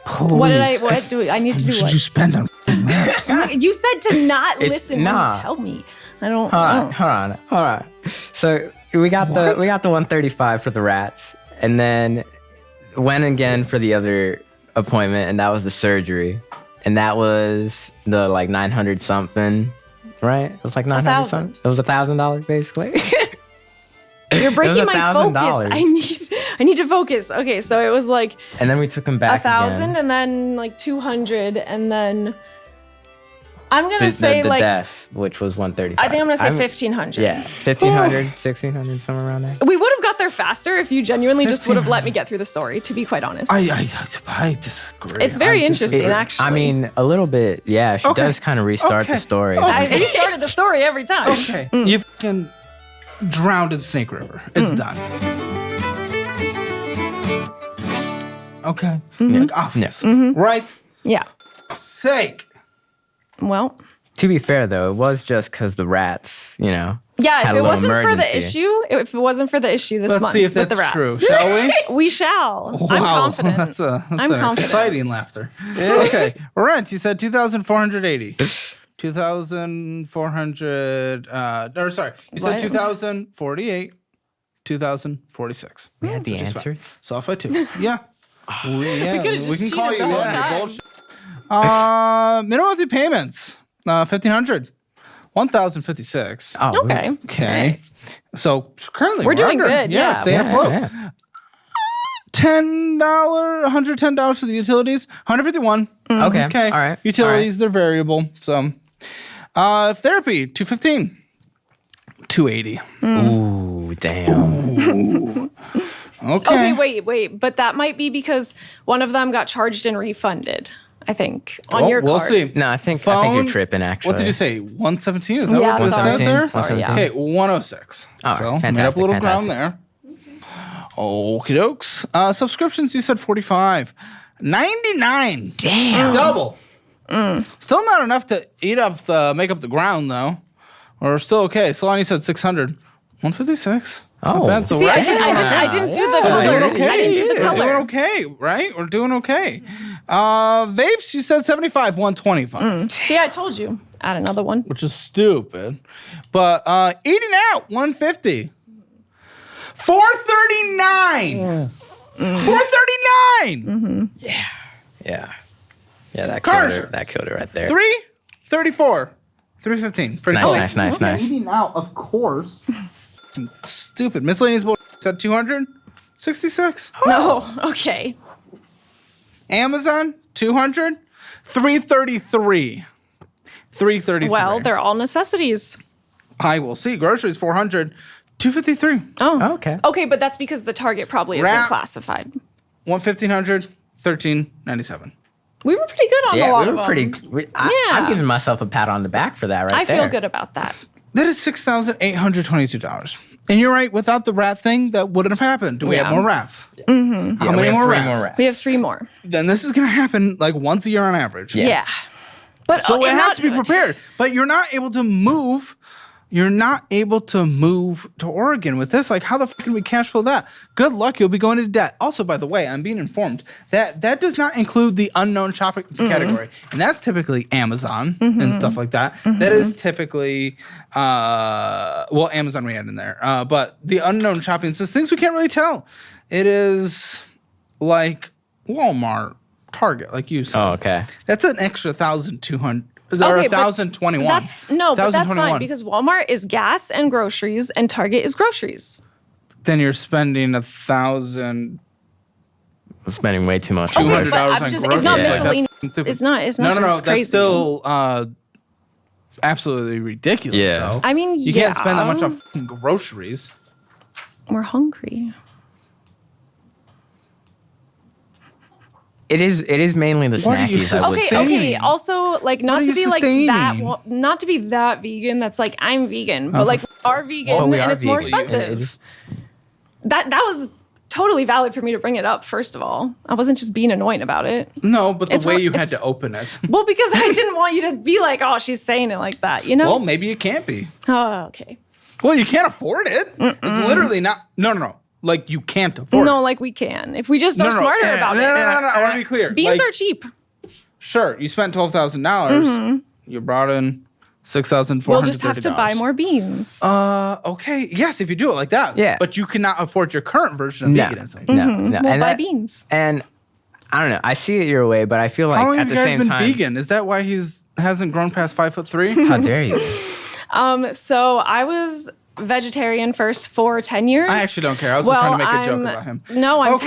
Please. I need to do What should what? you spend on rats? You said to not listen when nah. you tell me. I don't. Hold on. So we got the 135 for the rats, and then went again for the other appointment, and that was the surgery, and that was the 900 something, right? It was 900 $1,000. something. It was $1,000 basically. You're breaking my focus. $1,000. I need to focus. Okay, so it was And then we took him back 1,000 again. and then 200 and then I'm gonna say the death, which was 135. I think I'm gonna say 1,500. Yeah, 1,500, 1,600, somewhere around there. We would have got there faster if you genuinely just would have let me get through the story, to be quite honest. I disagree. It's very interesting, disagree. actually. I mean, a little bit. Yeah, she Okay. does kind of restart Okay. the story. I restarted the story every time. Okay. You fucking drowned in Snake River. It's done. Okay. Obvious. Right? Yeah. Sake. Well, To be fair, though, it was just because the rats, yeah, had if a it little wasn't for the emergency. issue this Let's month see if with that's the rats. true, shall we? We shall. I'm confident. That's I'm an confident. exciting laughter. Okay. Rent, you said 2,480. 2,400 or sorry, you said What? 2,048, 2,046. We had the answers. So off by 2. Yeah. We could've just can call cheated you the whole on your time. bullshit. Minimum monthly payments, 1,500. 1,056. Oh, Okay. Okay. So currently We're doing under. good, yeah. Staying afloat. Yeah. $110 for the utilities. 151. Okay. Okay. All right. Utilities, they're variable. So therapy, 215. 280. Ooh, damn. Okay. Okay, wait. But that might be because one of them got charged and refunded, I think, on your we'll card. see. No, I think Phone- you're tripping, actually. What did you say? 117? Is that Yeah, what it said there? 117. Sorry, Okay, 106. All right, So made up fantastic, a little ground fantastic. there. Okie dokes. Subscriptions, you said 45. $99. Damn. Double. Still not enough to make up the ground, though. Or still okay. Solani said 600. 156. Oh. Not bad. So See, we're I didn't do the color. doing okay. I didn't do the We're doing color. okay, right? We're doing okay. Vapes, you said 75, 125. See, I told you. Add another one. Which is stupid. But eating out, 150. 439. 439. Yeah, that Car killed it right there. 334. 315. Pretty close. Nice. Eating out, of course. Stupid. Miscellaneous bull said 266. No. Okay. Amazon, 200. 333. 333. Well, they're all necessities. I will see. Groceries, 400. 253. Oh. Okay. Okay, but that's because the Target probably isn't Wrap. classified. 1500. 1397. We were pretty good on a Yeah, lot we of were them. pretty. I'm Yeah. giving myself a pat on the back for that I there. feel good about that. That is $6,822. And you're right, without the rat thing, that wouldn't have happened. Do we have Yeah. more rats? Mm-hmm. How Yeah, we many have more three rats? more rats. We have 3 more. Then this is going to happen like once a year on average. Yeah. But So it and has not- to be prepared. But you're not able to move. You're not able to move to Oregon with this. Like, how the fuck can we cash flow that? Good luck. You'll be going into debt. Also, by the way, I'm being informed that that does not include the unknown shopping category. And that's typically Amazon and stuff like that. That is typically, Amazon we had in there. But the unknown shopping is just things we can't really tell. It is like Walmart, Target, like you said. Oh, okay. That's an extra 1,200. Or Okay, but 1,021. But that's 1,021. fine because Walmart is gas and groceries and Target is groceries. Then you're spending 1,000. I'm spending way too much. Okay, $200 but on I'm just- groceries. it's not Like, that's miscellaneous. fucking stupid. It's not No, just that's crazy. still absolutely ridiculous, Yeah. though. I mean, you can't spend that much yeah. on fucking groceries. We're hungry. It is mainly the What are you snackies. I would Okay, say. okay. Also, like, What not are to you be like sustaining? that, not to be that vegan. That's like I'm vegan, but like we are vegan, Well, we and are it's more vegan. expensive. It is- That was totally valid for me to bring it up. First of all, I wasn't just being annoying about it. No, but the It's way more- you had it's- to open it. Well, because I didn't want you to be like, "Oh, she's saying it like that," you know? Well, maybe it can't be. Oh, okay. Well, you can't afford it. It's literally not. No. Like, you can't afford it. No, like we can if we just are smarter about no, it. No. I want to be clear. Beans Like, are cheap. Sure, you spent $12,000. You brought in $6,430. We'll just have to buy more beans. Okay. Yes, if you do it like that. Yeah. But you cannot afford your current version of No, veganism. no. We'll And buy that- beans. And I don't know. I see it your way, but I feel like How long at have the you guys same been time, vegan? Is that why hasn't grown past 5'3"? how dare you? So I was vegetarian first for 10 years. I actually don't care. I was just trying to make a joke about him. No, I'm Okay.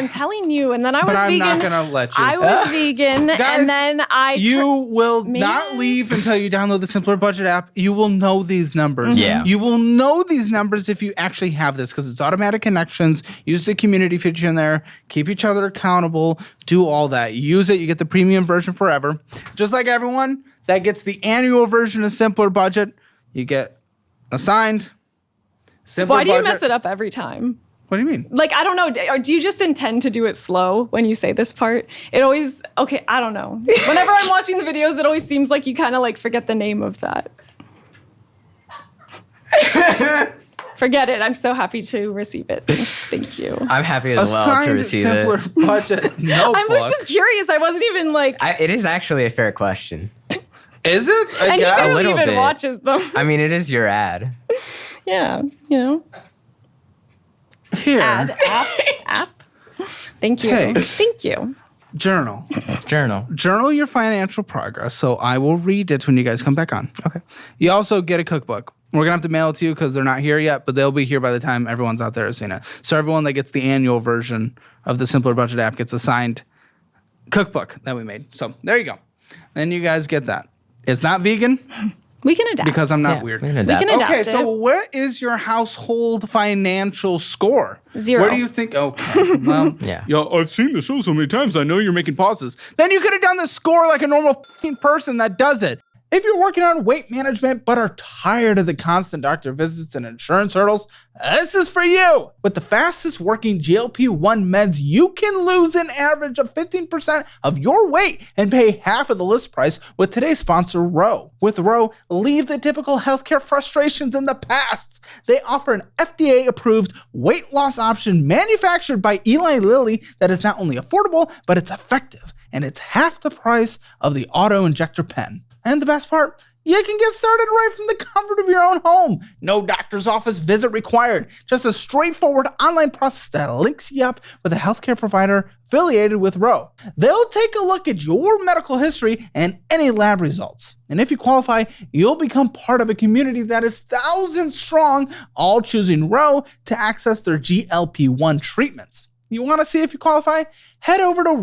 telling you. And then I was But I'm vegan. not gonna let you. I was vegan. Guys, and then You will Man. not leave until you download the Simpler Budget app. You will know these numbers. Yeah. You will know these numbers if you actually have this because it's automatic connections. Use the community feature in there. Keep each other accountable. Do all that. Use it. You get the premium version forever. Just like everyone that gets the annual version of Simpler Budget, you get assigned. Simpler Why do you Budget. mess it up every time? What do you mean? Like, I don't know. Or do you just intend to do it slow when you say this part? It always, okay, I don't know. Whenever I'm watching the videos, it always seems like you kind of like forget the name of that. Forget it. I'm so happy to receive it. Thank you. I'm happy as well to Assigned receive Simpler it. Budget notebook. I was just curious. I wasn't even like, It is actually a fair question. Is it? I and he guess. barely little even bit. watches them. I mean, it is your ad. Yeah, you know. Here. App. Thank you. Okay. Thank you. Journal. Journal Your financial progress. So I will read it when you guys come back on. Okay. You also get a cookbook. We're going to have to mail it to you because they're not here yet, but they'll be here by the time everyone's out there has seen it. So everyone that gets the annual version of the Simpler Budget app gets a signed cookbook that we made. So there you go. Then you guys get that. It's not vegan We can adapt. because I'm not Yeah, weird. we can adapt. We can adapt Okay, it. so what is your household financial score? 0. Where do you think? Okay, well, Yeah. I've seen the show so many times. I know you're making pauses. Then you could have done the score like a normal f***ing person that does it. If you're working on weight management but are tired of the constant doctor visits and insurance hurdles, this is for you. With the fastest working GLP-1 meds, you can lose an average of 15% of your weight and pay half of the list price with today's sponsor, Ro. With Ro, leave the typical healthcare frustrations in the past. They offer an FDA-approved weight loss option manufactured by Eli Lilly that is not only affordable, but it's effective. And it's half the price of the auto-injector pen. And the best part, you can get started right from the comfort of your own home. No doctor's office visit required. Just a straightforward online process that links you up with a healthcare provider affiliated with Ro. They'll take a look at your medical history and any lab results. And if you qualify, you'll become part of a community that is thousands strong, all choosing Ro to access their GLP-1 treatments. You want to see if you qualify? Head over to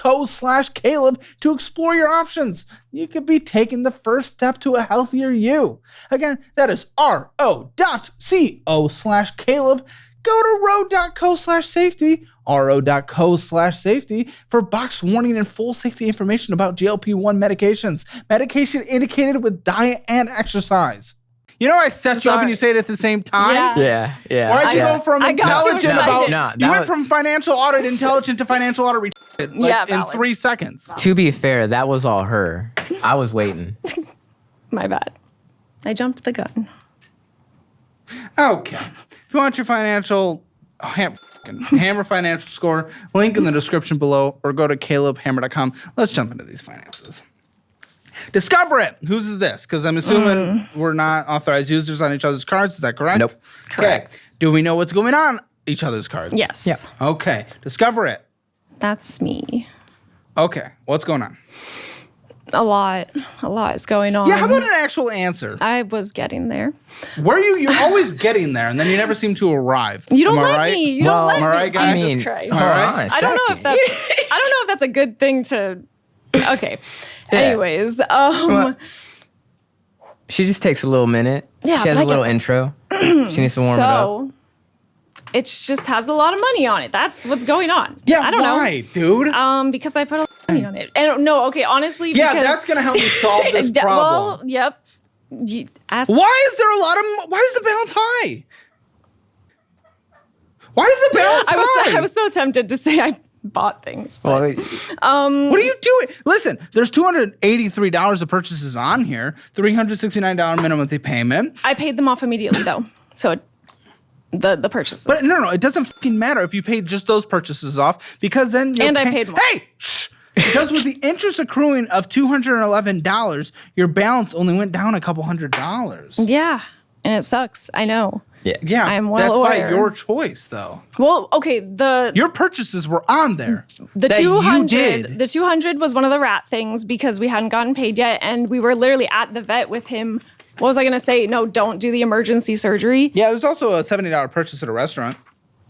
ro.co/Caleb to explore your options. You could be taking the first step to a healthier you. Again, that is ro.co/Caleb. Go to ro.co/safety, ro.co/safety for box warning and full safety information about GLP-1 medications. Medication indicated with diet and exercise. You know, I set you up and you say it at the same time. Yeah. Why'd you go from intelligent you went from financial audit intelligent to financial audit in 3 seconds. To be fair, that was all her. I was waiting. My bad. I jumped the gun. Okay. If you want your financial Hammer financial score, link in the description below, or go to calebhammer.com. Let's jump into these finances. Discover it. Whose is this? Because I'm assuming we're not authorized users on each other's cards. Is that correct? Nope. Correct. Okay. Do we know what's going on each other's cards? Yes. Yep. Okay. Discover it. That's me. Okay. What's going on? A lot is going on. Yeah, how about an actual answer? I was getting there. Were you? You're always getting there, and then you never seem to arrive. You don't Am I let right? me. You don't let am I me. right, guys? Jesus Christ. All right. I don't know if that's a good thing to. Okay. Yeah. Anyways, Well, she just takes a little minute. Yeah, She has but a little intro. She needs to warm it up. so it just has a lot of money on it. That's what's going on. Yeah, I don't why, dude? know. Because I put a lot of money on it. And no, okay, honestly, Yeah, because that's gonna help me solve this problem. Well, yep. Why is there a lot of? Why is the balance high? Why is the balance high? I was so tempted to say I bought things. But, Well, What are you doing? Listen, there's $283 of purchases on here, $369 minimum monthly payment. I paid them off immediately though. So the purchases. But no, it doesn't fucking matter if you paid just those purchases off, because then And I paid more. Hey, shh! Because with the interest accruing of $211, your balance only went down a couple $100. Yeah, and it sucks. I know. Yeah, I'm well that's aware. by your choice, though. Well, okay, Your purchases were on there. The that 200 you did. the 200 was one of the rat things because we hadn't gotten paid yet, and we were literally at the vet with him. What was I gonna say? No, don't do the emergency surgery. Yeah, there's also a $70 purchase at a restaurant.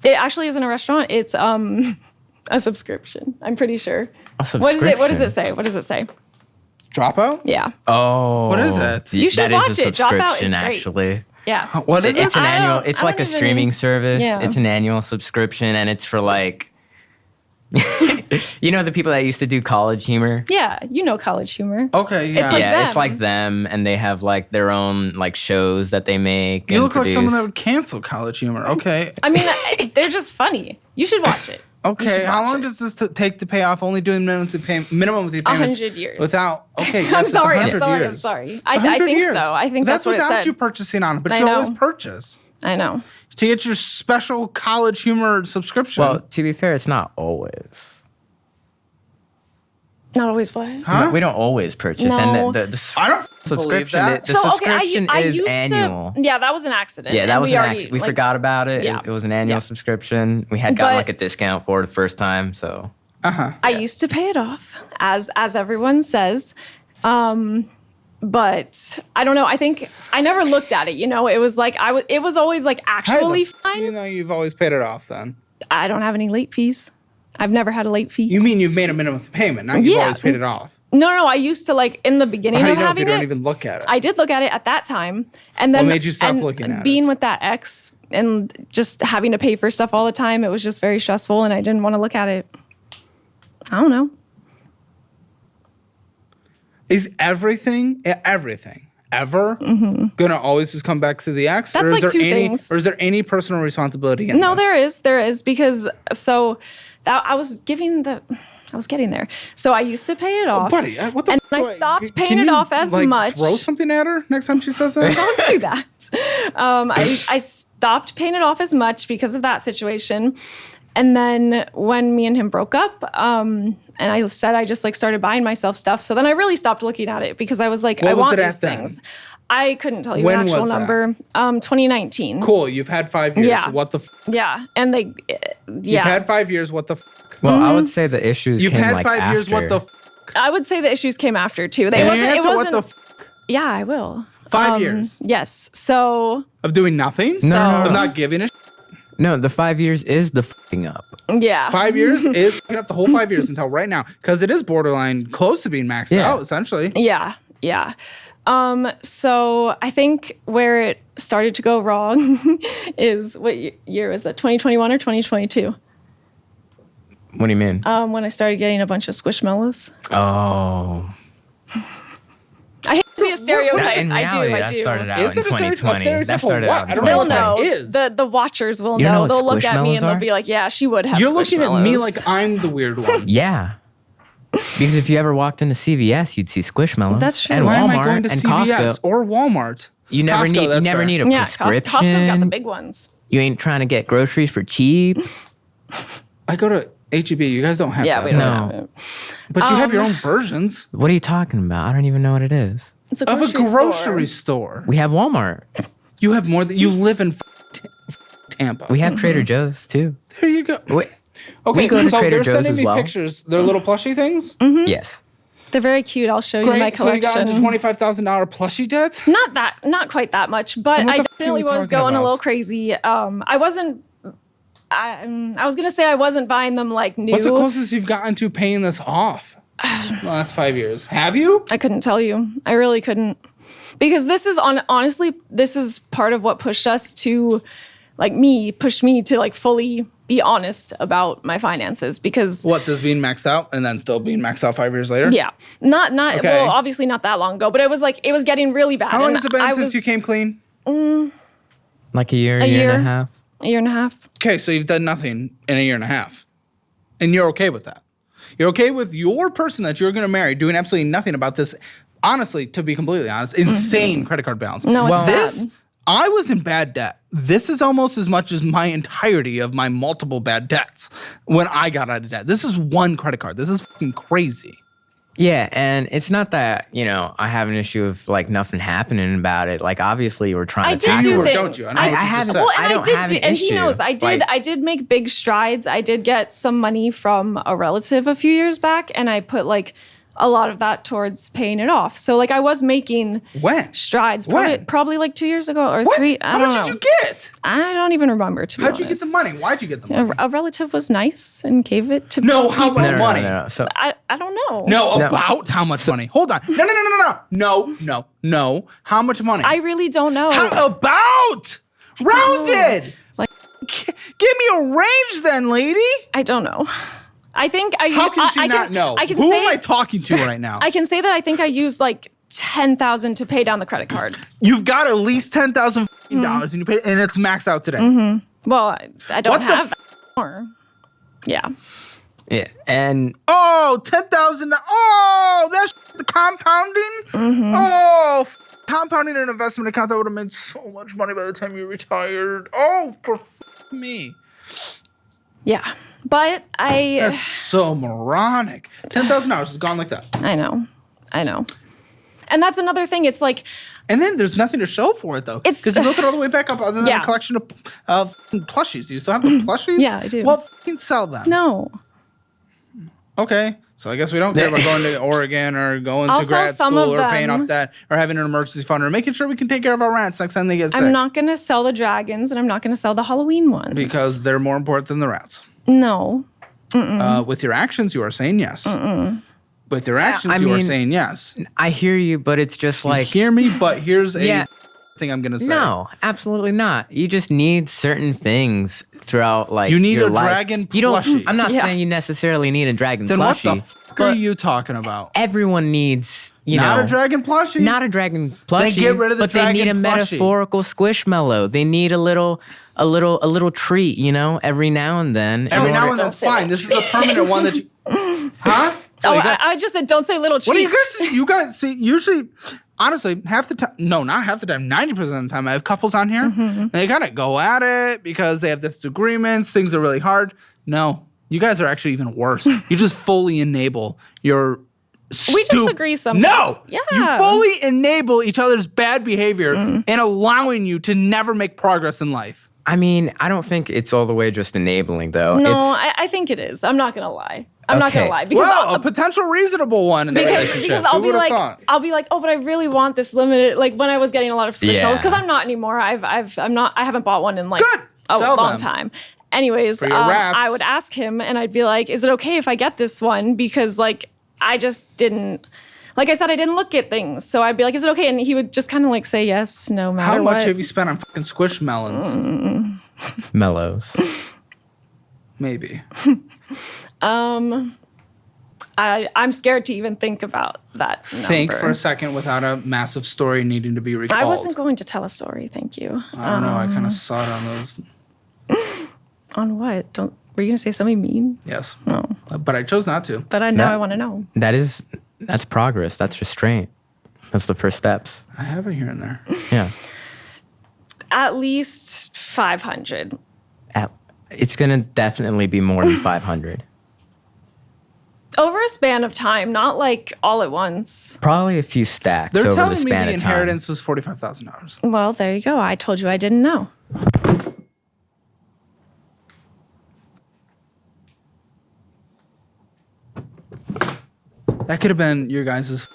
It actually isn't a restaurant. It's a subscription. I'm pretty sure. a What is it? What does subscription. it say? What does it say? Dropout? Yeah. Oh. What is it? You should that watch is a it. Dropout is subscription, great. actually. Yeah. What is It's it? an I annual. don't- It's I like a don't even- streaming service. Yeah. It's an annual subscription, and it's for like, you know, the people that used to do College Humor. Yeah. You know College Humor. Okay, yeah. It's like Yeah, it's them. like them, and they have like their own like shows that they make. You and look like someone that produce. would cancel College Humor. Okay. I mean, they're just funny. You should watch it. Okay, how watch long it. does this take to pay off? Only doing minimum monthly payments. 100 years. Without. Okay, yes, I'm it's sorry. 100 I'm sorry. years. I'm sorry. It's I 100 think years. so. I think that's what it without said. you purchasing on it, but I you know. always purchase I know. to get your special College Humor subscription. Well, to be fair, it's not always. Not always what? Huh? We don't always purchase, No. and the I don't subscription. believe that. The So okay, subscription I is used annual. to. Yeah, that was an accident. Yeah, that and was we an already, accident. We like, forgot about it. Yeah. It was an annual Yeah. subscription. We had gotten But- like a discount for it the first time, so. I used to pay it off, as everyone says. But I don't know. I think I never looked at it. You know, it was like it was always like actually fine. You know, you've always paid it off. Then I don't have any late fees. I've never had a late fee. you mean you've made a minimum payment? Not you've Yeah. always paid it off. No. I used to like in the beginning How do you of know if having you don't it. even look at it? I did look at it at that time, and then What made you stop and looking at being it? with that ex and just having to pay for stuff all the time. It was just very stressful, and I didn't want to look at it. I don't know. Is everything ever gonna always just come back to the ex? That's or is like there two any, things. Or is there any personal responsibility in No, this? there is because I was getting there. So I used to pay it off. Buddy, what the and f- I like, stopped can paying it you, off as like, much. Throw something at her next time she says that. Don't do that. I stopped paying it off as much because of that situation. And then when me and him broke up, and I said I just like started buying myself stuff. So then I really stopped looking at it because I was like, What I was want it at these then? things. I couldn't tell you When an actual was that? number. 2019. Cool. You've had 5 years. Yeah. What the? Yeah, and they, You've yeah. had 5 years. What the? Well, I would say the issues You've came had like 5 years. What after. the? I would say the issues came after too. It Answer wasn't. It wasn't. what the? Yeah, I will. 5 years Yes. So of doing nothing. No. Of not giving a. No, the 5 years is the fucking up. yeah. 5 years is f***ing up the whole 5 years until right now because it is borderline close to being maxed Yeah. out essentially. Yeah. Yeah. So I think where it started to go wrong is what year was that? 2021 or 2022? What do you mean? When I started getting a bunch of squishmallows. Oh. I hate to be a stereotype. In I do. reality, I that do. started out Is in that a 2020. stereotype That for started what? out I in don't know what They'll that know. is. The watchers will You don't know know. what They'll look at me squishmallows and they'll are? be like, "Yeah, she would have." You're looking at me squishmallows." like I'm the weird one. Yeah. Because if you ever walked into CVS, you'd see Squishmallows. That's true. And Why Walmart am I going to and CVS Costco. or Walmart? You never Costco, need. You that's never fair. need a Yeah, prescription. Costco's got the big ones. You ain't trying to get groceries for cheap. I go to HEB. You guys don't have Yeah, that. we don't No. have it. But you have your own versions What are you talking about? I don't even know what it is. It's a of a grocery grocery store. We have Walmart. You have more than you live in Tampa. We have Trader Joe's too. There you go. Wait, Okay, we go to so Trader they're Joe's sending as me well. pictures. They're little plushie things. Yes. They're very cute. I'll show you my Great. So you got collection. into $25,000 plushie debt. Not quite that much, but Then what I the f- are definitely we was talking going a about? little crazy. I wasn't. I was gonna say I wasn't buying them like new. What's the closest you've gotten to paying this off? The last 5 years. Have you? I couldn't tell you. I really couldn't, because this is honestly, this is part of what pushed us to, pushed me to like fully be honest about my finances, because What, this being maxed out and then still being maxed out 5 years later? yeah, not Okay. well, obviously not that long ago, but it was getting really bad. How long and has it been I since was you came clean? Like a year, A year year. and a half. a year and a half. Okay, so you've done nothing in a year and a half. And you're okay with that. You're okay with your person that you're going to marry doing absolutely nothing about this, honestly, to be completely honest, insane credit card balance. No, it's this, bad. I was in bad debt. This is almost as much as my entirety of my multiple bad debts when I got out of debt. This is one credit card. This is fucking crazy. Yeah, and it's not that, I have an issue of like nothing happening about it. Like obviously we're trying I to did tackle do you or it. things. don't you? I know what you just haven't- said. Well, and I I, don't did, have do, an and he issue. knows I did. Like- I did make big strides. I did get some money from a relative a few years back, and I put like a lot of that towards paying it off. So like I was making When? strides. When? Probably like 2 years ago or What? three. I How don't much know. did you get? I don't even remember. To be How'd you get honest. the money? Why'd you get the money? A relative was nice and gave it to No, me. how much money? No. So I don't know. No, about how much money? Hold on. No. How much money? I really don't know. How about? Rounded. Like Give me a range then, lady. I don't know. I think I. How can she I not know? I can Who say, am I talking to right now? I can say that I think I used like 10,000 to pay down the credit card. You've got at least $10,000 and you paid, and it's maxed out today. Well, I don't What the have f- that more. Yeah. yeah, and Oh, 10,000. Oh, that's the compounding. Oh, compounding an investment account that would have made so much money by the time you retired. Oh, for me. Yeah. But That's so moronic. $10,000 is gone like that. I know. And that's another thing. It's like, And then there's nothing to show for it though, It's- because you built it all the way back up, other than Yeah. a collection of plushies. Do you still have the plushies? Yeah, I do. Well, fucking sell them. no. Okay, so I guess we don't care about going to Oregon or going I'll to sell grad some school of or paying them. off debt or having an emergency fund or making sure we can take care of our rats next time they get sick. I'm not going to sell the dragons and I'm not going to sell the Halloween ones. because they're more important than the rats. No. With your actions, you are saying yes. With your actions, I you are mean- saying yes. I hear you, but it's just Like, like hear me, but here's a Yeah. thing I'm gonna say. no, absolutely not. You just need certain things throughout like You need your a life. dragon You don't. plushie. I'm not Yeah. saying you necessarily need a dragon Then plushie. what the fuck are but you talking about? everyone needs, Not a dragon plushie. Not a dragon plushie. Then get rid of the but they need a dragon plushie. metaphorical squishmallow. They need a little treat, every now and then. Every now and then, that's fine. This is a permanent one that you. Huh? So I just said don't say little treats. What do you guys see? Usually, honestly, half the time. No, not half the time. 90% of the time, I have couples on here. And they kind of go at it because they have disagreements. Things are really hard. No, you guys are actually even worse. You just fully enable your. We disagree sometimes. No! Yeah. You fully enable each other's bad behavior and allowing you to never make progress in life. I mean, I don't think it's all the way just enabling, though. No, I think it is. I'm not going to lie. I'm not going to lie. Because well, a potential reasonable one in the relationship. Because I'll be like, oh, but I really want this limited. Like when I was getting a lot of Squishmallows, because I'm not anymore. I haven't bought one in like a long time. Anyways, I would ask him and I'd be like, is it okay if I get this one? Because like, I just didn't, like I said, I didn't look at things. So I'd be like, is it okay? And he would just kind of like say yes, no matter what. How much have you spent on fucking Squishmallows? Mellows. Maybe. I'm scared to even think about that number. Think for a second without a massive story needing to be recalled. I wasn't going to tell a story, thank you. I don't know, I kind of saw it on those. On what? Were you going to say something mean? Yes. No. But I chose not to. But I want to know. That's progress. That's restraint. That's the first steps. I have it here and there. Yeah. At least 500. It's going to definitely be more than 500. Over a span of time, not like all at once. Probably a few stacks They're over the telling span me the of time. inheritance was $45,000. Well, there you go. I told you I didn't know. That could have been your guys'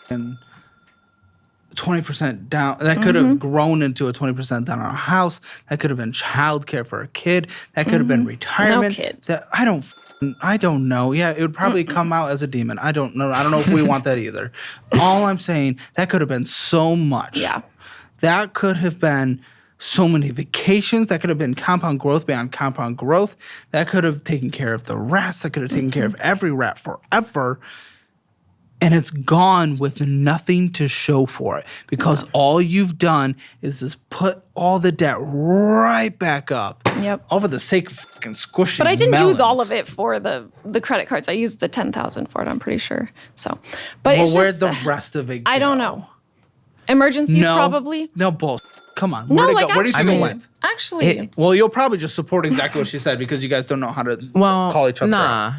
20% down. That could have grown into a 20% down on a house. That could have been childcare for a kid. That could have been retirement. No kid. That I don't know. Yeah, it would probably come out as a demon. I don't know. I don't know if we want that either. All I'm saying, that could have been so much. Yeah. That could have been so many vacations. That could have been compound growth beyond compound growth. That could have taken care of the rats. That could have taken care of every rat forever. And it's gone with nothing to show for it because all you've done is just put all the debt right back up. Yep. Over the sake of fucking squishing But I didn't melons. use all of it for the credit cards. I used the $10,000 for it, I'm pretty sure. So, but Well, it's where'd just, the rest of it go? I don't know. Emergencies probably. No bull. Come on. No, Where'd it like go? Where do you think it went? Actually. Well, you'll probably just support exactly what she said because you guys don't know how to call each other out. Nah.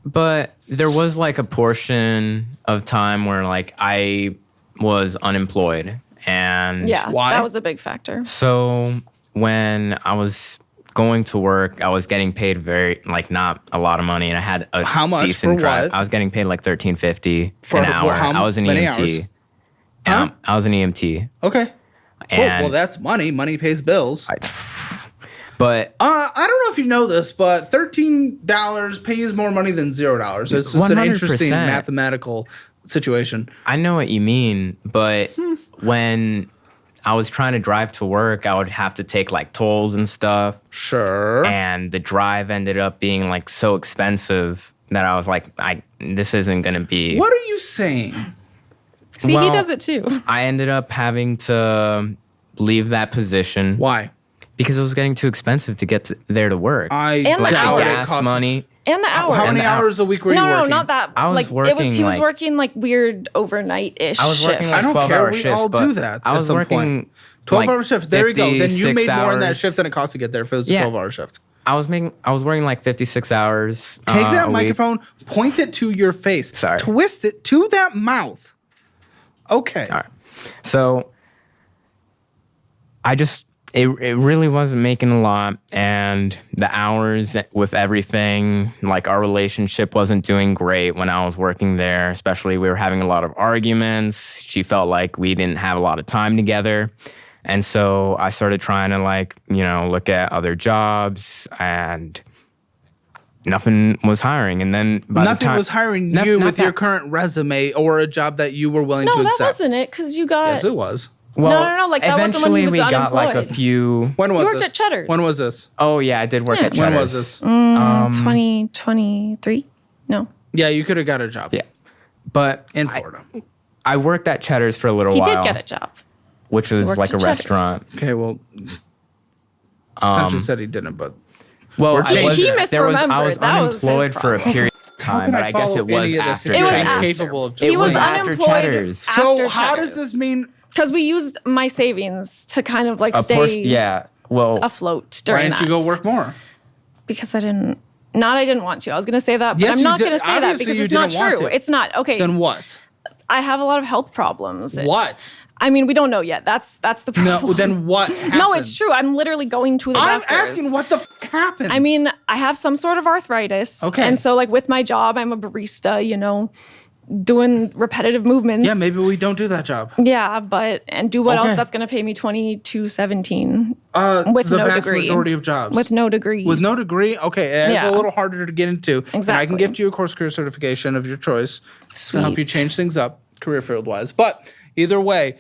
But there was like a portion of time where like I was unemployed and Yeah, Why? that was a big factor. so when I was going to work, I was getting paid very like not a lot of money and I had a How much decent for drive. what? I was getting paid like $13.50 For an hour. how I was an many EMT. hours? Huh? I was an EMT. Okay. Cool. And Well, that's money. Money pays bills. but I don't know if you know this, but $13 pays more money than $0. It's just an 100%. interesting mathematical situation. I know what you mean, but when I was trying to drive to work, I would have to take like tolls and stuff. Sure. And the drive ended up being like so expensive that I was like, this isn't gonna be. What are you saying? See, Well, he does it too. I ended up having to leave that position. Why? Because it was getting too expensive to get there to work. And the like the hours. gas money. And the hours. How many And the hours a week were you No, working? not that. I was like working, he was like- working like weird overnight-ish I was working shifts. like I don't 12-hour care. We shifts, all but do that I at was some working point. 12-hour like shifts. There you go. Then you 56 made more in that hours. shift than it cost to get there if it was a Yeah. 12-hour shift. I was working like 56 hours. Take that a week. microphone, point it to your face. Sorry. Twist it to that mouth. Okay. All right. So it really wasn't making a lot, and the hours with everything, like our relationship wasn't doing great when I was working there, especially we were having a lot of arguments. She felt like we didn't have a lot of time together. And so I started trying to look at other jobs, and nothing was hiring. And then Nothing was hiring you with your current resume or a job that you were willing to No, that accept. wasn't it, because you got... Yes, it was. Well, No, like that wasn't when eventually he was we got like a unemployed. few. When was worked this? at Cheddar's. When was this? Oh yeah, I did work Yeah. at Cheddar's. When was this? 2023? No. Yeah, you could have got a job Yeah, but in Florida. I worked at Cheddar's for a little He while. did get a job. Which was worked like a at Cheddar's. restaurant. Okay, well, essentially said he didn't, but Well, He I was misremembered. That was his unemployed for a problem. period of time, but I guess it was after It was Cheddar's. after. Capable of He was after unemployed Cheddar's. So after how does Cheddar's. this mean? Because we used my savings to kind of like A stay portion, yeah. Well, afloat Why during didn't you go that. work more? Because I didn't. Not I didn't want to. I was going to say that, but Yes, I'm you not did. going to say that Obviously, because you it's not didn't want true. to. It's not. Okay. Then what? I have a lot of health problems. What? I mean, we don't know yet. That's the problem. No, then what happens? No, it's true. I'm literally going to the I'm doctors. asking what the happens. I mean, I have some sort of arthritis. Okay. And so, like, with my job, I'm a barista, you know, doing repetitive movements. yeah, maybe we don't do that job. Yeah, and do what Okay. else that's going to pay me $22.17 with The no vast degree. majority of jobs. With no degree. With no degree, okay, it's Yeah. a little harder to get into. And I can Exactly. gift you a course career certification of your choice to help you Sweet. change things up career field wise. But either way,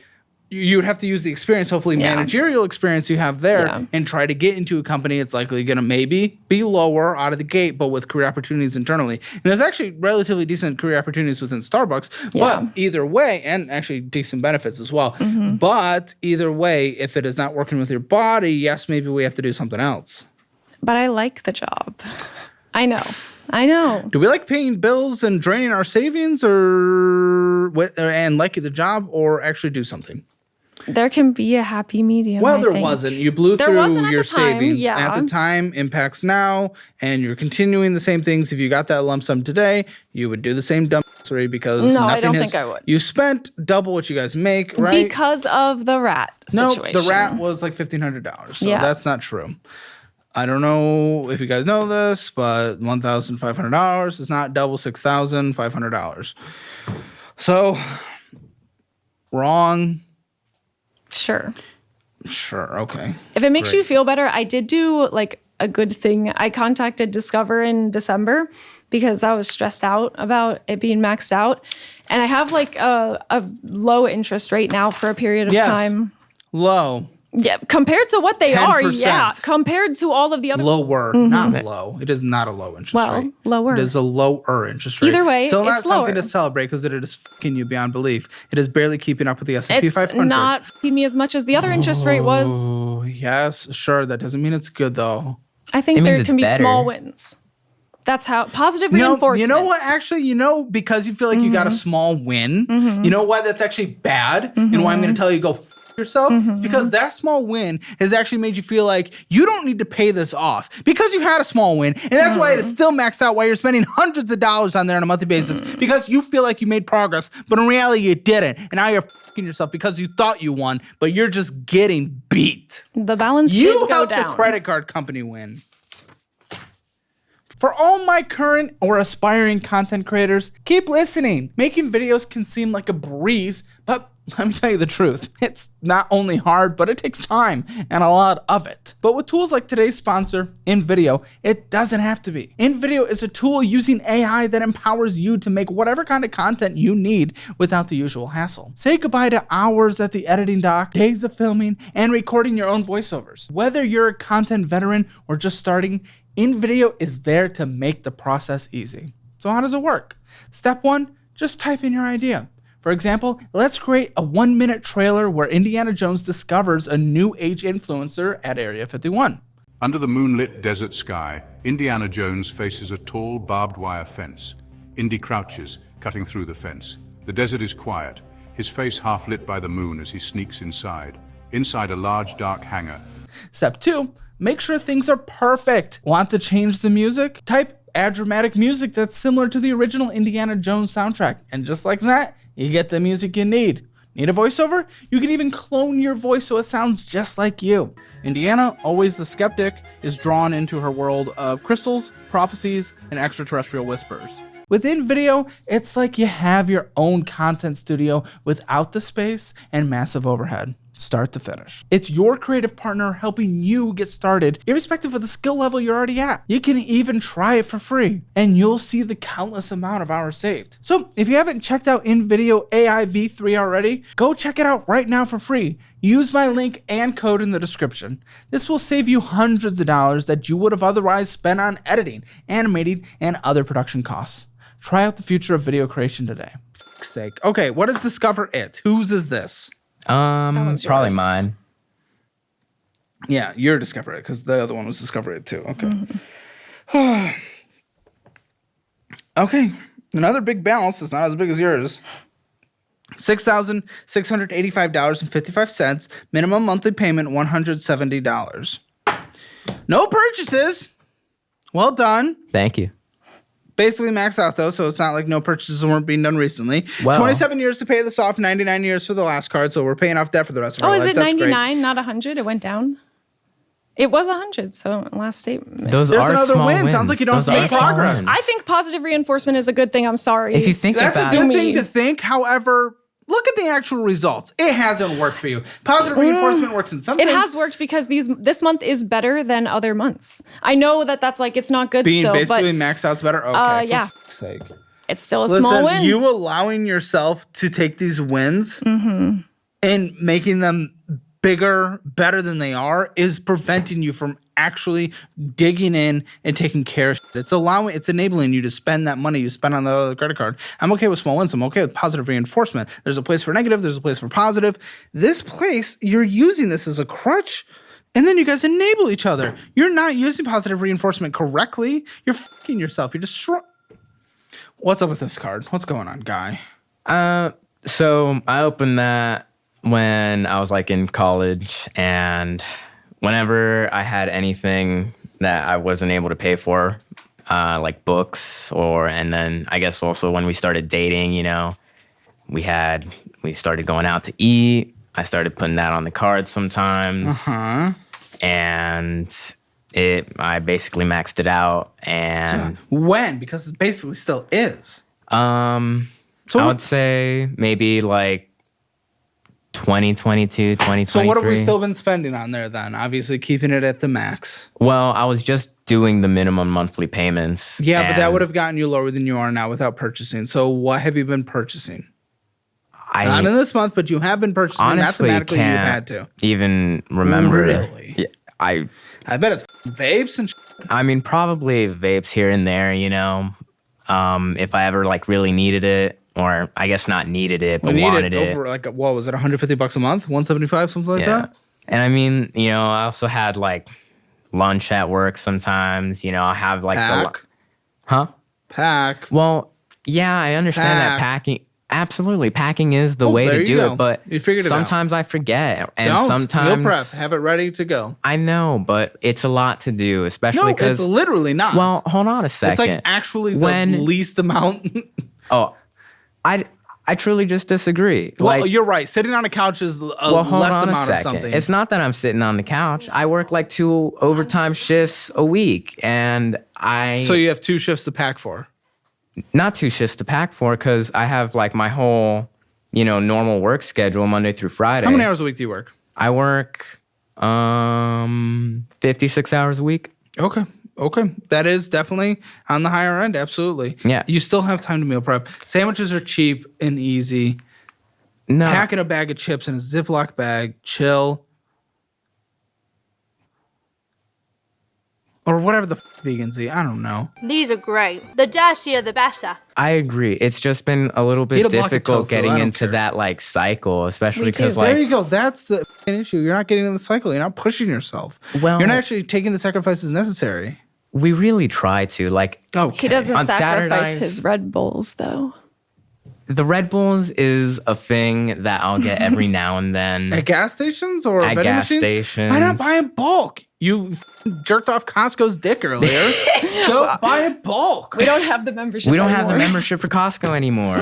you would have to use the experience, hopefully Yeah. managerial experience you have there, Yeah. and try to get into a company. It's likely going to maybe be lower out of the gate, but with career opportunities internally. And there's actually relatively decent career opportunities within Starbucks. Yeah. But either way, and actually decent benefits as well. Mm-hmm. But either way, if it is not working with your body, yes, maybe we have to do something else. But I like the job. I know. Do we like paying bills and draining our savings, and like the job, or actually do something? There can be a happy medium. Well, I there think. wasn't. You blew There through wasn't at your the time, savings yeah. at the time. Impacts now, and you're continuing the same things. If you got that lump sum today, you would do the same dumb because No, I nothing don't has, think I would. You spent double what you guys make, right? Because of the rat no, situation. the rat was like $1,500, so Yeah. that's not true. I don't know if you guys know this, but $1,500 is not double $6,500. So wrong. Sure. Sure. Okay. If it makes Great. you feel better, I did do like a good thing. I contacted Discover in December because I was stressed out about it being maxed out. And I have like a low interest rate now for a period of Yes. time. Low. Yeah, compared to what they are, 10%. yeah. Compared to all of the other Lower, not low. It is not a low interest Well, rate. lower. It is a lower interest rate. Either way, still not it's something lower. to celebrate because it is fucking you beyond belief. It is barely keeping up with the S&P It's 500. not f***ing me as much as the other interest rate was. Oh, yes, sure. That doesn't mean it's good though. I think It means there it's can be better. small wins. That's how positive No, reinforcement. you know what? Actually, because you feel like you got a small win, you know why that's actually bad, and why I'm going to tell you go yourself. It's because that small win has actually made you feel like you don't need to pay this off because you had a small win, and that's why it is still maxed out. Why you're spending hundreds of dollars on there on a monthly basis because you feel like you made progress, but in reality you didn't, and now you're fucking yourself because you thought you won, but you're just getting beat. The balance You did go helped down. the credit card company win. For all my current or aspiring content creators, keep listening. Making videos can seem like a breeze, but let me tell you the truth. It's not only hard, but it takes time and a lot of it. But with tools like today's sponsor, InVideo, it doesn't have to be. InVideo is a tool using AI that empowers you to make whatever kind of content you need without the usual hassle. Say goodbye to hours at the editing dock, days of filming, and recording your own voiceovers. Whether you're a content veteran or just starting, InVideo is there to make the process easy. So how does it work? Step 1, just type in your idea. For example, let's create a 1-minute trailer where Indiana Jones discovers a new age influencer at Area 51. Under the moonlit desert sky, Indiana Jones faces a tall barbed wire fence. Indy crouches, cutting through the fence. The desert is quiet, his face half lit by the moon as he sneaks inside. Inside a large dark hangar. Step 2, make sure things are perfect. Want to change the music? Add dramatic music that's similar to the original Indiana Jones soundtrack. And just like that, you get the music you need. Need a voiceover? You can even clone your voice so it sounds just like you. Indiana, always the skeptic, is drawn into her world of crystals, prophecies, and extraterrestrial whispers. Within video, it's like you have your own content studio without the space and massive overhead. Start to finish. It's your creative partner helping you get started, irrespective of the skill level you're already at. You can even try it for free, and you'll see the countless amount of hours saved. So if you haven't checked out InVideo AI V3 already, go check it out right now for free. Use my link and code in the description. This will save you hundreds of dollars that you would have otherwise spent on editing, animating, and other production costs. Try out the future of video creation today. sake. Okay, what is Discover It? Whose is this? one's Probably yours. mine. Yeah, you're Discover It because the other one was Discover It too. Okay. Okay, another big balance. It's not as big as yours. $6,685.55. Minimum monthly payment $170. No purchases. Well done. Thank you. Basically maxed out though, so it's not like no purchases weren't being done recently. Well- 27 years to pay this off, 99 years for the last card, so we're paying off debt for the rest of our Oh, lives. is it That's great. 99, not 100? It went down. It was 100, so last statement. Those There's are another small win. wins. Sounds like you don't Those have to are make small progress. wins. I think positive reinforcement is a good thing. I'm sorry. If you think That's about a good me. thing to think. However, look at the actual results. It hasn't worked for you. Positive reinforcement works in some it things. has worked because this month is better than other months. I know that's like it's not good Being still, basically but maxed out's better. Okay, yeah. for fuck's sake. it's still a Listen, small win. you allowing yourself to take these wins and making them bigger, better than they are, is preventing you from actually digging in and taking care of shit. It's enabling you to spend that money you spend on the other credit card. I'm okay with small wins. I'm okay with positive reinforcement. There's a place for negative. There's a place for positive. This place, you're using this as a crutch. And then you guys enable each other. You're not using positive reinforcement correctly. You're fucking yourself. You're destroying. What's up with this card? What's going on, Guy? So I opened that when I was like in college, and whenever I had anything that I wasn't able to pay for, like books, and then I guess also when we started dating, we started going out to eat. I started putting that on the card sometimes, and I basically maxed it out. And When? Because it basically still is. I would say maybe like 2022, 2023. So what have we still been spending on there then? Obviously keeping it at the max. Well, I was just doing the minimum monthly payments. Yeah, but that and would have gotten you lower than you are now without purchasing. So what have you been purchasing? Not in this month, but you have been purchasing. honestly Mathematically, you've can't had to. even remember. Really? Yeah, I bet it's vapes and I mean, probably vapes here and there, if I ever like really needed it, or I guess not needed it, but wanted it. over like, what was it, $150 a month? 175, something like that? And I mean, I also had like lunch at work sometimes, I have like Pack. Huh? Pack. Well, yeah, I understand that packing. Absolutely, packing is the way there to you do go. it, but You figured it out. sometimes I forget, and Don't. sometimes Meal prep. Have it ready to go. I know, but it's a lot to do, especially No, because. it's literally not. Well, hold on a second. it's like actually the When- least amount. Oh, I truly just disagree. Well, like, you're right. Sitting on a couch is a well, hold less on a amount of second. something. It's not that I'm sitting on the couch. I work like 2 overtime shifts a week, and So you have 2 shifts to pack for. not 2 shifts to pack for because I have like my whole, normal work schedule Monday through Friday. How many hours a week do you work? I work 56 hours a week. Okay. That is definitely on the higher end. Absolutely. Yeah. You still have time to meal prep. Sandwiches are cheap and easy. No. Packing a bag of chips in a Ziploc bag, chill. Or whatever the vegans eat. I don't know. These are great. The dirtier, the better. I agree. It's just been a little Eat bit a block of difficult tofu, I getting don't into care. that like cycle, especially Me too. because There you like go. That's the issue. You're not getting in the cycle. You're not pushing yourself. Well- you're not actually taking the sacrifices necessary. we really try to like. Okay. He doesn't On sacrifice Saturdays- his Red Bulls though. The Red Bulls is a thing that I'll get every now and then. At gas stations or At vending gas machines? stations. Why not buy in bulk? You jerked off Costco's dick earlier. Go buy in bulk. We don't have the membership. We don't have the anymore. membership for Costco anymore.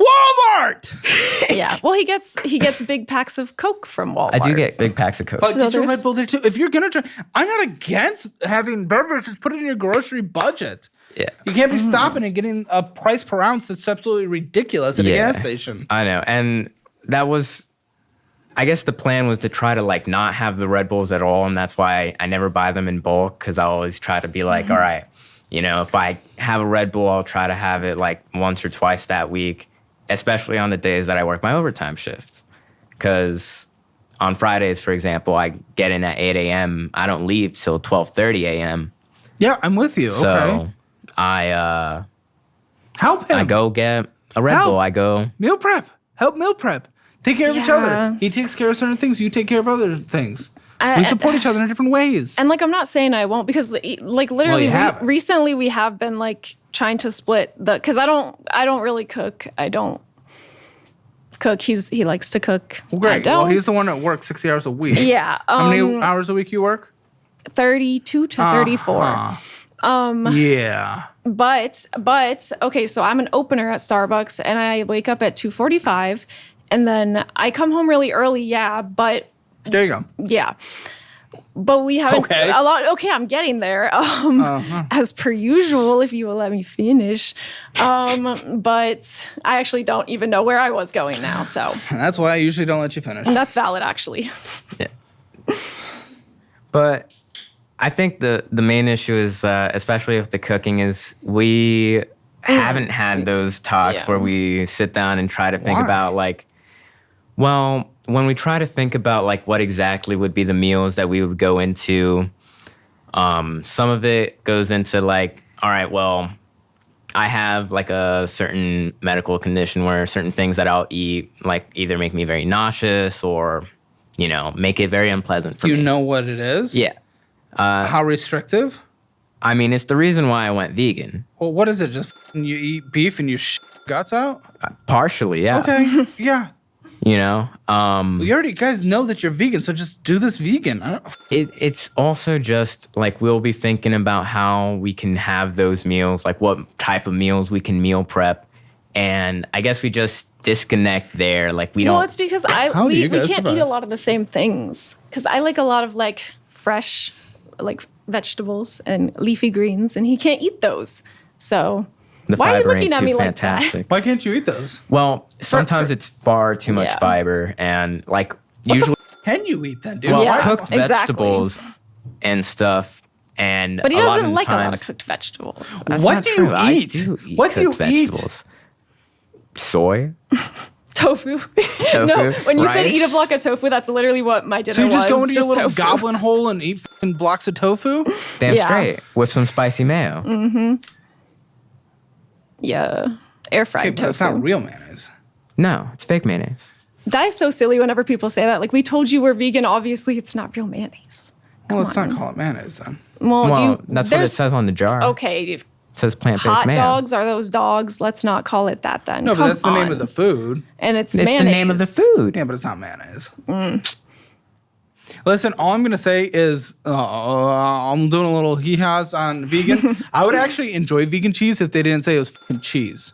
Walmart. Yeah. Well, he gets big packs of Coke from Walmart. I do get big packs of Coke. But So get your there's- Red Bull there too. If you're gonna try, I'm not against having beverages. Put it in your grocery budget. Yeah. You can't be stopping and getting a price per ounce that's absolutely ridiculous at a Yeah. gas station. I know. And that was, I guess the plan was to try to like not have the Red Bulls at all. And that's why I never buy them in bulk because I always try to be like, all right, if I have a Red Bull, I'll try to have it like once or twice that week, especially on the days that I work my overtime shifts. Because on Fridays, for example, I get in at 8 a.m. I don't leave till 12:30 a.m. Yeah, I'm with you. So Okay. I Help him. I go get a Red Help. Bull. I go. Meal prep. Help meal prep. Take care of each other. Yeah. He takes care of certain things. You take care of other things. We support each other in different ways. And like, I'm not saying I won't, because like literally haven't. recently we have been like trying to split because I don't really cook. I don't cook. He likes to cook. Well, great. I don't. Well, he's the one that works 60 hours a week. Yeah. How many hours a week you work? 32 to 34. Yeah. But okay, so I'm an opener at Starbucks and I wake up at 2:45 and then I come home really early, yeah, but There you go. yeah. But we haven't Okay. a lot. Okay, I'm getting there. As per usual, if you will let me finish. But I actually don't even know where I was going now. So And that's why I usually don't let you finish. that's valid, actually. Yeah. But I think the main issue is, especially with the cooking, is we haven't had those talks Yeah. where we sit down and try to think Why? about like, well, when we try to think about like what exactly would be the meals that we would go into, some of it goes into like, all right, well, I have like a certain medical condition where certain things that I'll eat like either make me very nauseous or, you know, make it very unpleasant for You me. know what it is? Yeah. How restrictive? I mean, it's the reason why I went vegan. Well, what is it? Just you eat beef and you guts out? Partially, yeah. Okay. Yeah. You know, You already guys know that you're vegan, so just do this vegan. it's also just like we'll be thinking about how we can have those meals, like what type of meals we can meal prep. And I guess we just disconnect there. Like we Well, don't. it's because How do you we guys can't survive? eat a lot of the same things. Because I like a lot of like fresh, like vegetables and leafy greens, and he can't eat those. So The why are you fiber looking ain't at too me fantastic. like Why can't you eat those? Well, sometimes it's far too much Yeah. fiber, and like What usually, can you eat then, dude? well, Yeah, cooked exactly. vegetables and stuff. And that? But he a lot doesn't of the like a lot of times- cooked vegetables. That's What not do you true. I eat? do eat What do you cooked eat? vegetables. Soy, Tofu. tofu. No, when you said rice. eat a block of tofu, that's literally what my dinner So you was. just go into your little tofu. goblin hole and eat fucking blocks of tofu? Damn Yeah. straight with some spicy mayo. Yeah, air fried Okay, but tofu. it's not real mayonnaise. No, it's fake mayonnaise. That is so silly whenever people say that. Like, we told you we're vegan. Obviously, it's not real mayonnaise. Well, let's not call it mayonnaise then. Well, Well, that's what it says on the jar. Okay, It says plant-based hot mayo. dogs are those dogs? Let's not call it that then. No, but Come that's the name on. of the food. And it's It's mayonnaise. the name of the food. Yeah, but it's not mayonnaise. Listen, all I'm going to say is I'm doing a little hee-haws on vegan. I would actually enjoy vegan cheese if they didn't say it was fucking cheese.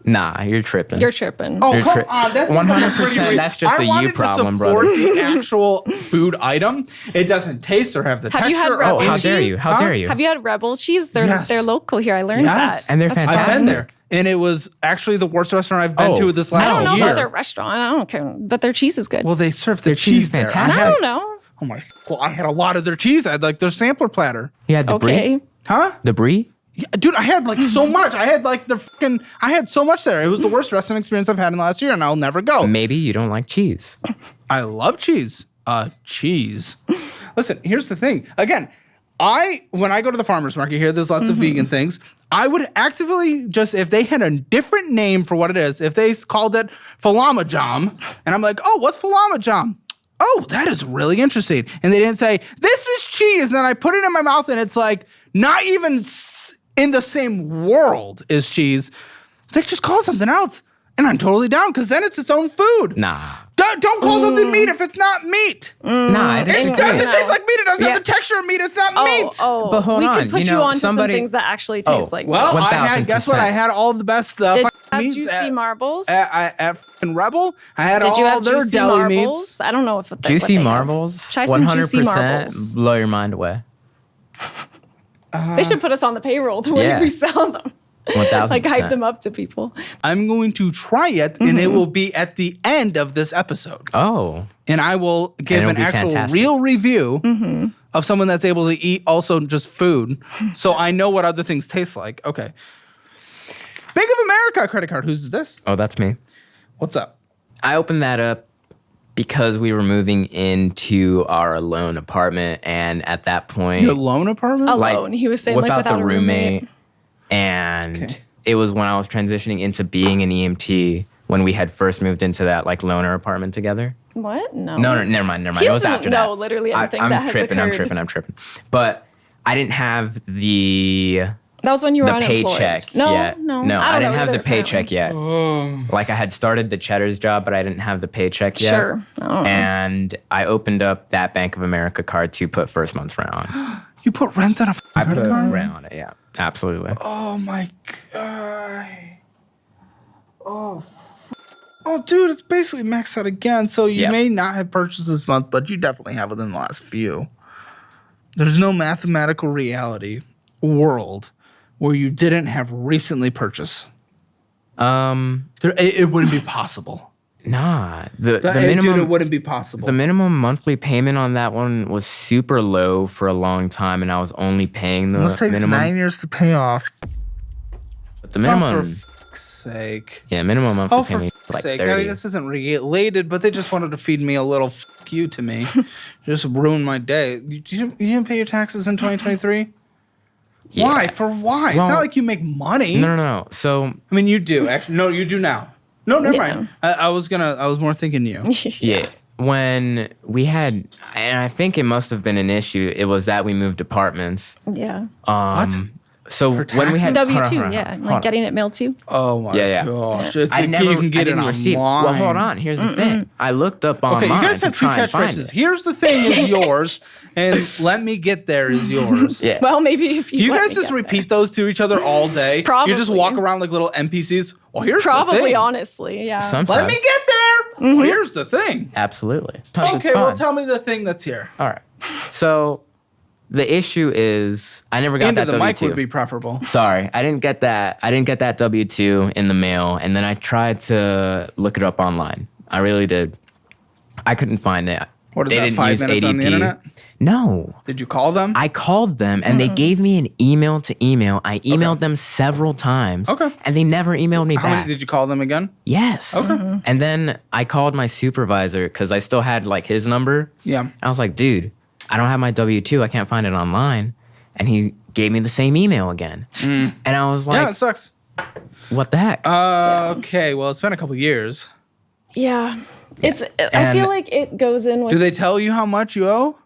Nah, you're tripping. You're tripping. Oh, You're come tri- on. That's 100%, that's just a you problem, I wanted to brother. support the actual food item. It doesn't taste or have the Have texture. you had or Rebel Oh, how cheese? dare you? How Huh? dare you? Have you had Rebel cheese? They're Yes. they're local here. I learned Yes. that. And they're That's fantastic. I've been there, and it was actually the worst restaurant I've been Oh, to this I last don't know year. about their restaurant. I don't care, but their cheese is good. Well, they serve the Their cheese is cheese there. fantastic. I don't know. Oh my! Well, I had a lot of their cheese. I had like their sampler platter. You had the Okay. brie? Huh? The brie? Yeah, dude, I had like so much. I had like I had so much there. It was the worst restaurant experience I've had in the last year, and I'll never go. Maybe you don't like cheese. I love cheese. Cheese. Listen, here's the thing. Again, when I go to the farmer's market here, there's lots of vegan things. I would actively just, if they had a different name for what it is, if they called it Falamajam, and I'm like, oh, what's Falamajam? Oh, that is really interesting. And they didn't say, this is cheese. And then I put it in my mouth, and it's like not even in the same world as cheese. They just call it something else. And I'm totally down because then it's its own food. Nah. Don't call something meat if it's not meat. Nah, it It isn't. doesn't taste like meat. It doesn't Yeah. have the texture of meat. It's not meat. Oh, But hold we on, could put you you, know, on to somebody- some things that actually taste like Well, meat. I had, guess what? 1000%. I had all the best stuff. Did you have meats juicy marbles? at fucking Rebel. I had Did all you have their juicy deli marbles? meats. I don't know if Juicy what they have. marbles, Try some juicy 100% marbles. blow your mind away. They should put us on the payroll the way Yeah. we sell them. 1000%. Like hype them up to people. I'm going to try it, and it will be at the end of this episode. Oh. And I will give it'll an be actual fantastic. real review of someone that's able to eat also just food. So I know what other things taste like. Okay. Bank of America credit card. Who's this? Oh, that's me. What's up? I opened that up because we were moving into our alone apartment, and at that point, Your loan apartment? Alone. He was saying like without the a roommate. and it was when I was transitioning into being an EMT when we had first moved into that like loaner apartment together. What? No. No, never mind. He It was doesn't after know that. literally anything I'm that has tripping. occurred. But I didn't have the That was when you were unemployed. paycheck No, yet. no. I didn't know have the either, paycheck apparently. yet. Like I had started the Cheddar's job, but I didn't have the paycheck yet. Sure. I don't know. And I opened up that Bank of America card to put first month's rent on. You put rent on a I put credit card? rent on it, yeah. Absolutely. Oh my god. Oh, dude, it's basically maxed out again. So you may not have purchased this month, but you definitely have within the last few. There's no mathematical reality world where you didn't have recently purchased. It wouldn't be possible. Nah. The Dude, minimum it wouldn't be possible. the minimum monthly payment on that one was super low for a long time, and I was only paying the This takes minimum. 9 years to pay off. But the minimum, Oh, for fuck's sake. yeah, minimum monthly Oh, for payment fuck's was like sake. 30. I mean, this isn't related, but they just wanted to feed me a little fuck you to me. Just ruin my day. You didn't pay your taxes in 2023? Yeah. Why? For why? It's Well, not like you make money. No. So I mean, you do. Actually, no, you do now. No, never Yeah. mind. I was more thinking you. yeah, when we had, and I think it must have been an issue. It was that we moved apartments. Yeah. So For when we had taxes? W-2, yeah. Like getting it mailed to you. Oh my Yeah. gosh. It's I like never you can get it didn't online. receive. Well, hold on. Here's the thing. I looked up online. Okay, you guys to have two try and find catchphrases. it. Here's the thing is yours, and let me get there is yours. Yeah. Well, maybe if you Do you let guys me just get repeat those to each other all day? You just Probably. walk around like little NPCs. Well, here's there. the Probably, thing. honestly, yeah. Sometimes. Let me get there. Well, here's the thing. Absolutely. Sometimes Okay, it's well, fine. tell me the thing that's here. All right. So the issue is I never got Into that the mic W-2. would be preferable. Sorry, I didn't get that. I didn't get that W-2 in the mail, and then I tried to look it up online. I really did. I couldn't find it. What is They that, didn't 5 use minutes on the ADP. internet? No. Did you call them? I called them, and they gave me an email to email. I emailed them several times. Okay. And they never emailed me How many back. did you call them again? Yes. Okay. And then I called my supervisor because I still had like his number. Yeah. I was like, dude, I don't have my W-2. I can't find it online. And he gave me the same email again. And I was Yeah, like, it sucks. what the heck? Okay, well, it's been a couple years. Yeah. It's. I And- feel like it goes in with. Do they tell you how much you owe?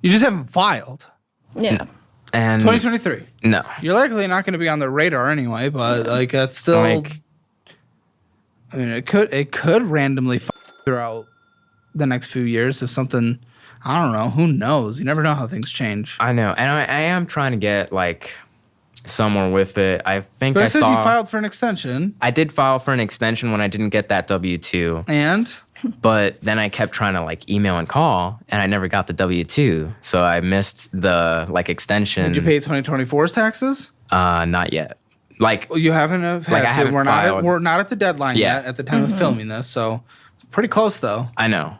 You just haven't filed. Yeah. And 2023. no. You're likely not going to be on their radar anyway, but like that's still. Like, I mean, it could randomly throughout the next few years if something. I don't know. Who knows? You never know how things change. I know. And I am trying to get like somewhere with it. I think But I it says saw. you filed for an extension, I did file for an extension when I didn't get that W-2. and But then I kept trying to like email and call, and I never got the W-2. So I missed the like extension. did you pay 2024's taxes? Not yet. Like, Well, you haven't had Like, I to. haven't We're not. filed. We're not at the deadline Yeah. yet at the time of filming this, so pretty close though. I know.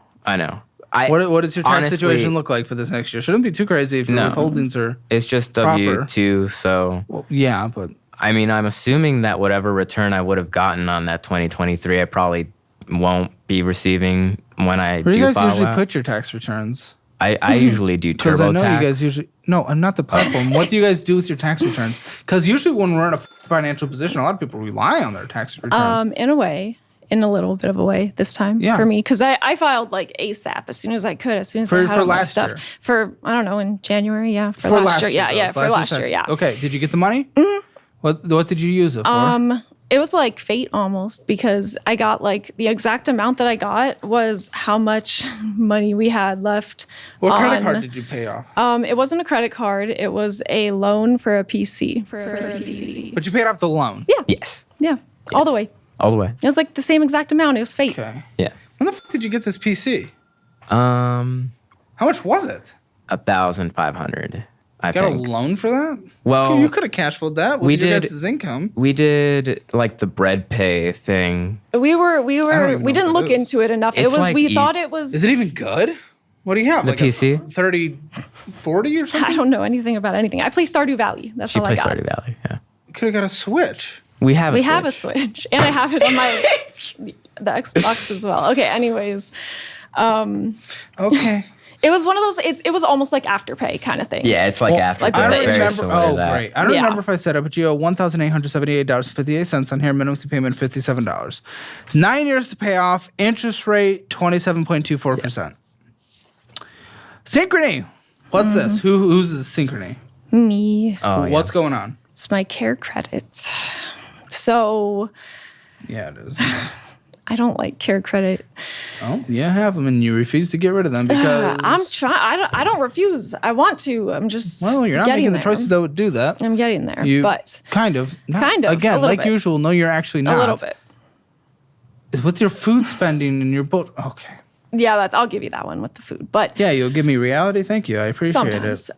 What does your tax honestly, situation look like for this next year? Shouldn't be too crazy if your No. withholdings are. It's just proper. W-2. So, Well, yeah, but I mean, I'm assuming that whatever return I would have gotten on that 2023, I probably won't be receiving when I where do do you guys file usually out. put your tax returns? I usually do Because I TurboTax. know you guys usually. No, not the platform. What do you guys do with your tax returns? Because usually when we're in a financial position, a lot of people rely on their tax returns. In a way, in a little bit of a way this time Yeah. for me, because I filed like ASAP as soon as I could, as soon as For- I had for all my last stuff year. for I don't know in January, yeah, for last year, yeah, those for last year, taxes. yeah. Okay, did you get the money? Mm-hmm. What did you use it for? It was like fate almost because I got like the exact amount that I got was how much money we had left. What credit on- card did you pay off? It wasn't a credit card. It was a loan for a PC. For a PC. But you paid off the loan. Yeah. Yes. Yeah. All the way. All the way. It was like the same exact amount. It was fate. Okay. Yeah. When the did you get this PC? 1,500. How much was it? I Got a think. loan for that? Well, You could have cash flowed that with we your did- guys' income. we did like the bread pay thing. We even didn't know what look it is. into it enough. It It's was like we thought it was Is it even good? What do you have? The like PC? A 30, 40 or something? I don't know anything about anything. I play Stardew Valley. That's She all I plays got. Stardew Valley. Yeah. Could have got a Switch. We have We have a Switch, and I have it on my the Xbox as well. Okay, anyways, Okay. It was one of those. It was almost like Afterpay kind of thing. Yeah, it's like after. like but with it's the very interest. similar to that. Great. I don't Yeah. remember if I said it, but you owe $1,878.58 on here. Minimum payment $57. 9 years to pay off. Interest rate 27.24%. Synchrony. What's this? Who's this Synchrony? Me. Oh, yeah. What's going on? It's my care credit. So Yeah, it is. I don't like care credit. Oh, you have them and you refuse to get rid of them because. I'm trying. I don't refuse. I want to. I'm just. Well, you're not getting making the there. choices that would do that. I'm getting there, You but kind of. Not, Kind of, a Again, little like bit. usual. No, you're actually not. a little bit. With your food spending and your boat. Okay. Yeah, I'll give you that one with the food. But Yeah, you'll give me reality. Thank you. I appreciate sometimes. it.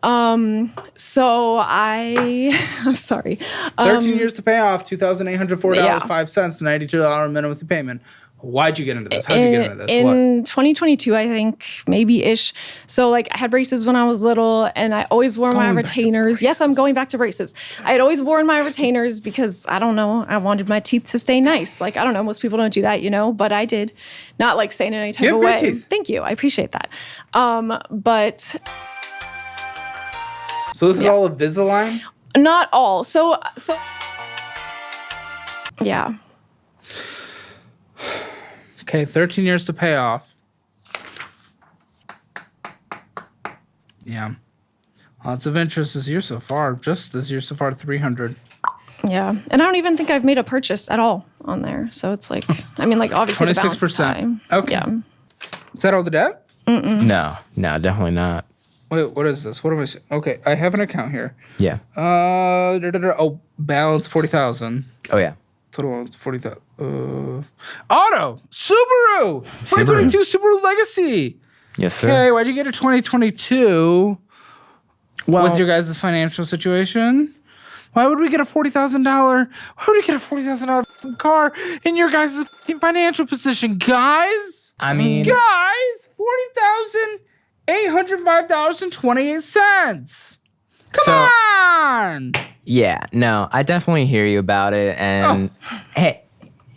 So I'm sorry. 13 years to pay off, $2,804.05, Yeah. $92 minimum payment. Why'd you get into this? How'd you get into this? In 2022, I think, maybe-ish. So, like, I had braces when I was little, and I always wore my Going back to retainers. Yes, I'm going back to braces. I had always worn my retainers because, I don't know, I wanted my teeth to stay nice. Like, I don't know, most people don't do that, but I did. Not, like, saying in any type You of have way. great teeth. Thank you. I appreciate that. But So this is all Invisalign? not all. So, yeah. Okay, 13 years to pay off. Yeah. Lots of interest this year so far. Just this year so far, 300. Yeah. And I don't even think I've made a purchase at all on there. So it's like, obviously the balance is 26%. high. Okay. Yeah. Is that all the debt? No, definitely not. Wait, what is this? What am I saying? Okay, I have an account here. Yeah. Oh, balance 40,000. Oh yeah. Total loans 40,000. Auto, Subaru, 2022 Subaru Legacy. Yes, sir. Okay, why'd you get a 2022 Well, with your guys' financial situation? Why would we get a $40,000? Why would we get a $40,000 car in your guys' financial position, guys? I mean, Guys, $40,805.28. Come on. yeah, no, I definitely hear you about it, and hey,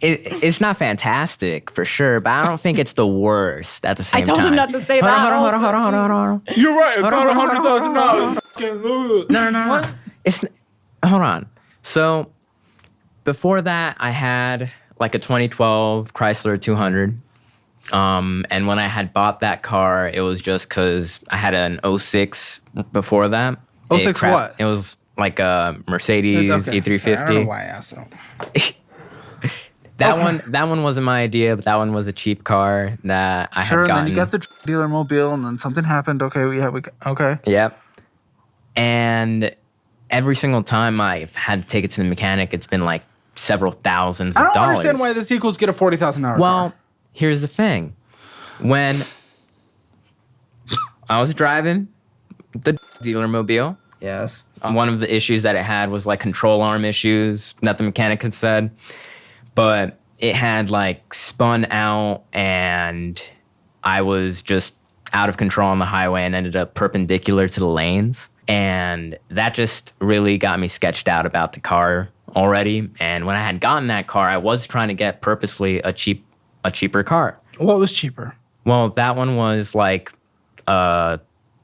it's not fantastic for sure, but I don't think it's the worst at the same I time. told him not to say Hold that. on. also. You're right. It's Hold not on, hold on, $100,000. No. Hold on. So before that, I had like a 2012 Chrysler 200. And when I had bought that car, it was just because I had an 06 before that. 06 what? It was like a Mercedes Okay. E350. I don't know why I asked that. That one wasn't my idea, but that one was a cheap car that I Sure, had and gotten. then you got the dealer mobile, and then something happened. Okay, okay. Yep. And every single time I had to take it to the mechanic, it's been like several thousands of I don't dollars. understand why this equals get a $40,000 Well, car. here's the thing. When I was driving the dealer mobile, Yes. one of the issues that it had was like control arm issues that the mechanic had said. But it had like spun out, and I was just out of control on the highway and ended up perpendicular to the lanes. And that just really got me sketched out about the car already. And when I had gotten that car, I was trying to get purposely a cheaper car. What was cheaper? Well, that one was like a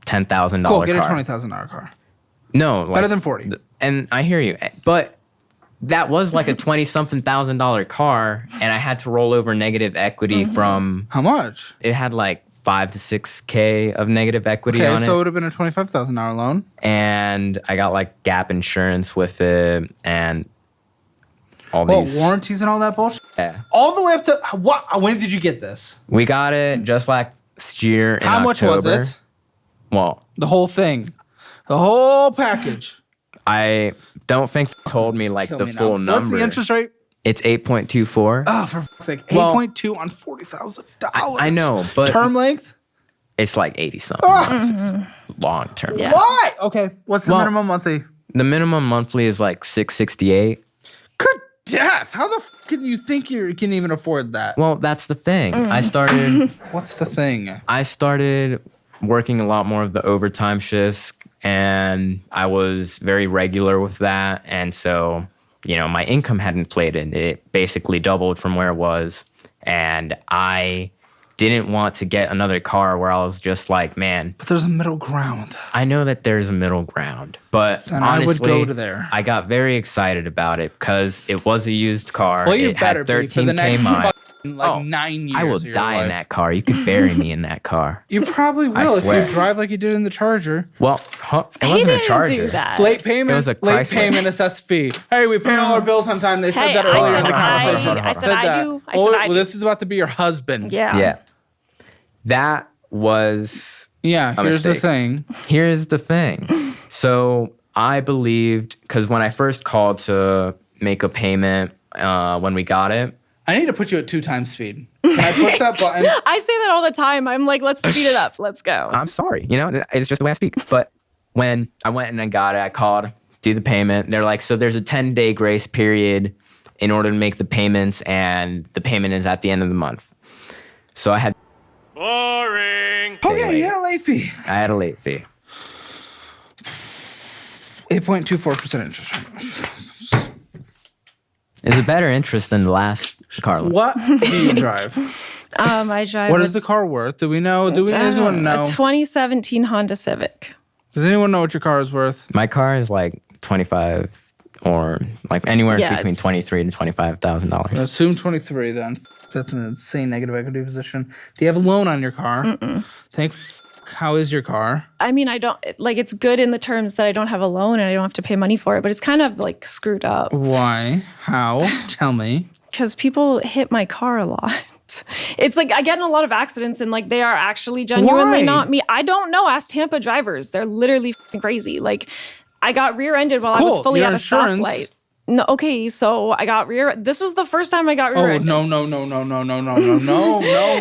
$10,000 Cool, get a car. $20,000 car. No, like, Better than 40. And I hear you, but that was like a $20-something thousand car, and I had to roll over negative equity from. How much? It had like 5 to 6K of negative equity Okay, on so it it, would have been a $25,000 loan. and I got like gap insurance with it, and all Well, these. warranties and all that bullshit. Yeah. All the way up to what? When did you get this? We got it just last year in How much was October. it? Well, The whole thing, the whole package. I don't think they told me like Kill the me now. full number. What's the interest rate? It's 8.24. Oh, for fuck's sake, Well, 8.2 on $40,000. I know, but Term length? it's like 80-something months. Long term. Yeah. Why? Okay, what's the Well- minimum monthly? The minimum monthly is like $668. Good death! How the f- can you think you can even afford that? Well, that's the thing. Mm. What's the thing? I started working a lot more of the overtime shifts, and I was very regular with that. And so, my income had inflated. It basically doubled from where it was. And I didn't want to get another car where I was just like, man, But there's a middle ground. I know that there's a middle ground, but Then honestly, I would go to there. I got very excited about it because it was a used car. Well, you it better had be for 13K the next miles. 9 years. I will of your die in life. that car. You could bury me in that car. You probably will if swear. you drive like you did in the Charger. Well, it He wasn't a didn't Charger. do that. Late payment, It was a late Chrysler. payment assessed fee. Hey, we pay all our bills on time. They said Hey, that I earlier said in the conversation. I said I do. I said I do. This is about to be your husband. Yeah. Yeah. That was. Yeah, A here's the mistake. thing. Here's the thing. So I believed, because when I first called to make a payment when we got it, I need to put you at 2 times speed. Can I push that button? I say that all the time. I'm like, let's speed it up. Let's go. I'm sorry. It's just the way I speak. But when I went and I got it, I called, do the payment. They're like, so there's a 10-day grace period in order to make the payments, and the payment is at the end of the month. So I had. Boring. Okay, you had a late fee. I had a late fee. 8.24% interest rate. Is it better interest than the last car loan? What do you drive? I drive. What is the car worth? Do we know? Does anyone know? A 2017 Honda Civic. Does anyone know what your car is worth? My car is like 25 or like anywhere Yeah, between it's- $23,000 to $25,000. Assume 23 then. That's an insane negative equity position. Do you have a loan on your car? Thank how is your car? I mean, I don't like. It's good in the terms that I don't have a loan and I don't have to pay money for it. But it's kind of like screwed up Why? How? Tell me. because people hit my car a lot. It's like I get in a lot of accidents and like they are actually genuinely Why? not me. I don't know. Ask Tampa drivers. They're literally f***ing crazy. Like I got rear-ended while I was Cool. fully Your at a insurance- stoplight. No, okay, so I got this was the first time I got Oh rear-ended. no.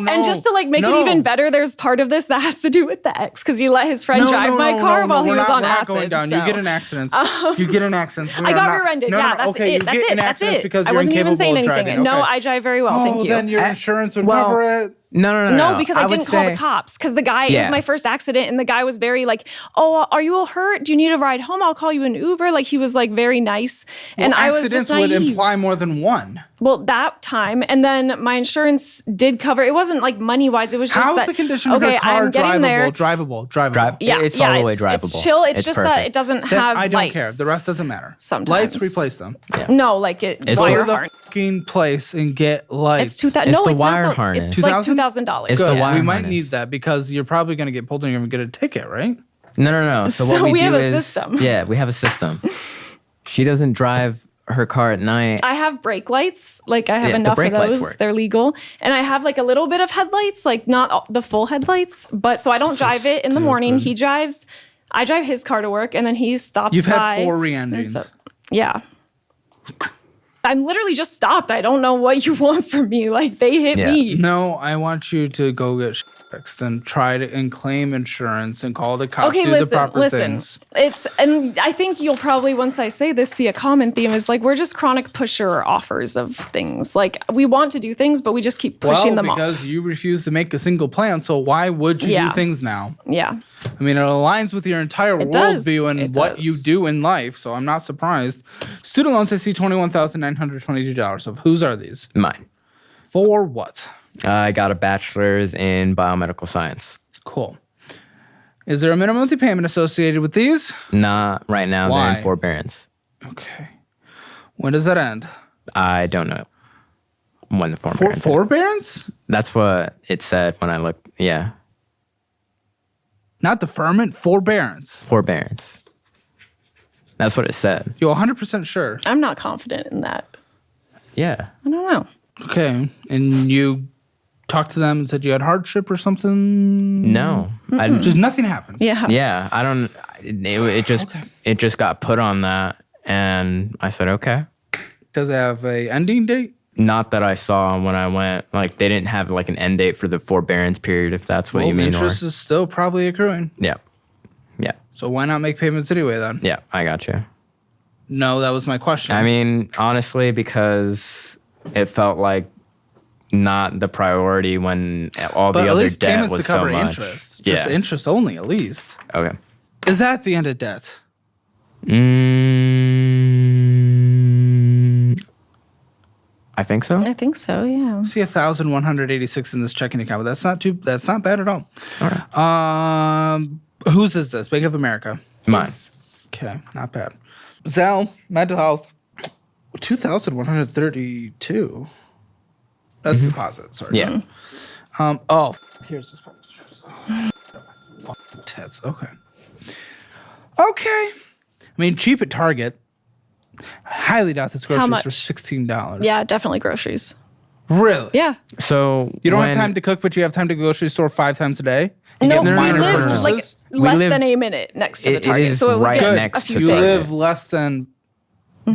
And just to like make it even better, there's part of this that has to do with the ex because he let his friend drive my car while he was on we're not acid. going down. so- You get in accidents. You get in accidents. I got rear-ended. Yeah, that's okay, it. You That's get it. in That's accidents it. because I you're wasn't even incapable saying of anything. driving. No, Okay. I drive very well. Oh, Thank you. then your insurance would well, cover it. No. No, because I didn't call the cops. Because the guy, it was my first accident, and the guy was very like, "Oh, are you all hurt? Do you need a ride home? I'll call you an Uber." Like he was like very nice, and I was Accidents just naive. would imply more than one. Well, that time, and then my insurance did cover. It wasn't like money wise. It was just How's that. the condition okay, of your car I'm getting there. drivable? Yeah, It's yeah, all the way it's drivable. chill. It's It's just perfect. that it doesn't Then have. I don't lights care. The rest doesn't matter. Sometimes Lights, replace them. No, like it. It's wire Go to the harness. fucking place and get lights. It's 2000. It's No, the it's wire not. harness. It's like $2,000? $2,000. It's Good. the wire We might harness. need that because you're probably going to get pulled and you're going to get a ticket, right? No. So what So we we do have a is, system. Yeah, we have a system. She doesn't drive her car at night. I have brake lights. Like I have Yeah, the enough of brake lights those. work. They're legal. And I have like a little bit of headlights, like not the full headlights. But so I don't drive it in the morning. He drives. I drive his car to work, and then he stops You've by. had 4 and re-endings. so- yeah. I'm literally just stopped. I don't know what you want from me. Like they hit Yeah. me. No, I want you to go get fixed and try to and claim insurance and call the cops. Okay, do the proper listen. things. It's and I think you'll probably once I say this see a common theme is like we're just chronic pusher offers of things. Like we want to do things, but we just keep pushing them because off. you refuse to make a single plan, so why would you Yeah. do things now? Yeah. I mean, it aligns with your entire does. worldview and It what does. you do in life, so I'm not surprised. Student loans, I see $21,922. Of whose are these? Mine. For what? I got a bachelor's in biomedical science. Cool. Is there a minimum monthly payment associated with these? Not right now. Why? They're in forbearance. Okay. When does that end? I don't know when the forbearance. Forbearance? That's what it said when I looked. Yeah, Not deferment, forbearance. forbearance. That's what it said. You're 100% sure. I'm not confident in that. Yeah. I don't know. Okay. And you talked to them and said you had hardship or something? No. Just nothing happened. Yeah. Yeah. I don't. It just got put on that, and I said okay. Does it have a ending date? Not that I saw when I went. Like they didn't have like an end date for the forbearance period, if that's what you mean. Interest is still probably accruing. Yeah. Yeah. So why not make payments anyway then? Yeah. I got you. No, that was my question. I mean, honestly, because it felt like not the priority when all but the at other least debt payments was to cover so much. interest. Yeah. Just interest only, at least. Okay. Is that the end of debt? think so. I think so, yeah. See 1,186 in this checking account, but that's not bad at all. All right. Whose is this? Bank of America. Mine. Okay, not bad. Zell, mental health, 2,132. That's deposit, sorry. Yeah. Here's this part. Fucking tits. Okay. I mean, cheap at Target. I highly doubt this groceries much? for $16. Yeah, definitely groceries. Really? Yeah. So You don't have time to cook, but you have time to go to the grocery store 5 times a day? You No, get we minor live purchases? like less live- than a minute next to the it Target. is So it would right get next a few to You days. Target. live less than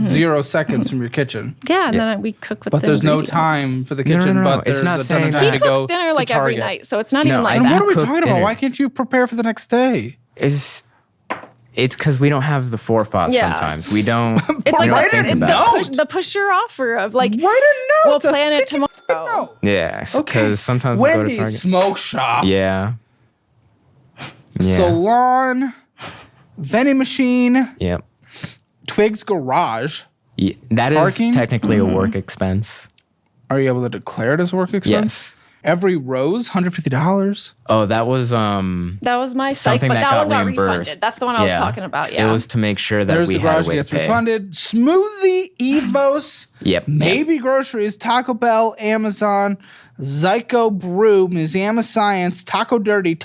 0 seconds from your kitchen. Yeah, and then we cook with But the there's no ingredients. time for the No, no, kitchen, no, but it's there's not a ton saying of that. time He to go cooks dinner to like every Target. night, so it's not No, even like I And that. what are we cook talking about? dinner. Why can't you prepare for the next day? It's because we don't have the forethought Yeah. sometimes. We don't. It's we like don't write think it about down. it. the push your offer of like, Write a note. we'll a plan it sticky tomorrow. note. Yeah, because Okay. sometimes we go to Wendy's Target. Smoke Shop. Yeah. Yeah. Salon. Vending machine. Yep. Twig's Garage. Yeah. That is Parking? technically a work expense. Are you able to declare it as work expense? Yes. Every rose, $150. Oh, that was That was my psych, something but that that got one got reimbursed. refunded. That's the one I was Yeah. talking about. Yeah. It was to make sure that There's we the had garage a way gets to pay. refunded. Smoothie Evos. Yep. Maybe groceries, Taco Bell, Amazon, Zyko Brew, Museum of Science, Taco Dirty,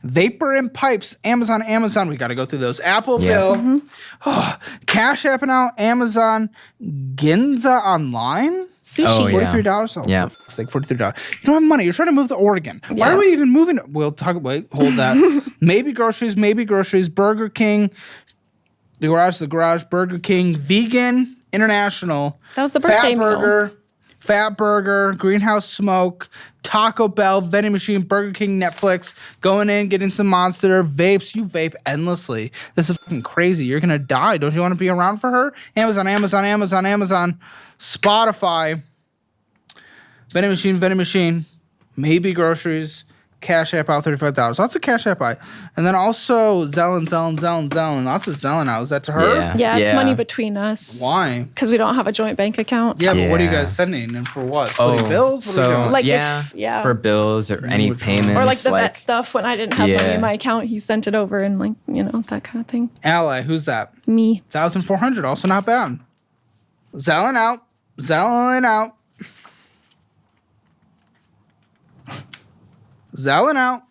Vapor and Pipes, Amazon. We got to go through those. Apple Yeah. Bill, Cash App now, Amazon, Ginza Online. Sushi. Oh, yeah. $43. Oh, Yeah. for fuck's sake, $43. You don't have money. You're trying to move to Oregon. Why Yeah. are we even moving? We'll talk. Wait, hold that. Maybe groceries. Burger King. The garage. Burger King. Vegan. International. That was the birthday meal. Fat Burger. Greenhouse Smoke. Taco Bell. Vending machine. Burger King. Netflix. Going in, getting some Monster. Vapes. You vape endlessly. This is fucking crazy. You're gonna die. Don't you want to be around for her? Amazon. Spotify. Vending machine. Maybe groceries. Cash App out $35. Lots of Cash App out. And then also Zellen. Lots of Zellen out. Is that to her? Yeah. Yeah, it's money between us. Why? Because we don't have a joint bank account. Yeah, but what are you Yeah. guys sending? And for what? Splitting bills? What are we so doing? Like yeah, if- yeah. for bills or any Which one? payments, Or like the vet stuff when I didn't have money Yeah. in my account, he sent it over and like, that kind of thing. Ally, who's that? Me. 1,400, also not bad. Zellen out. Zellen out.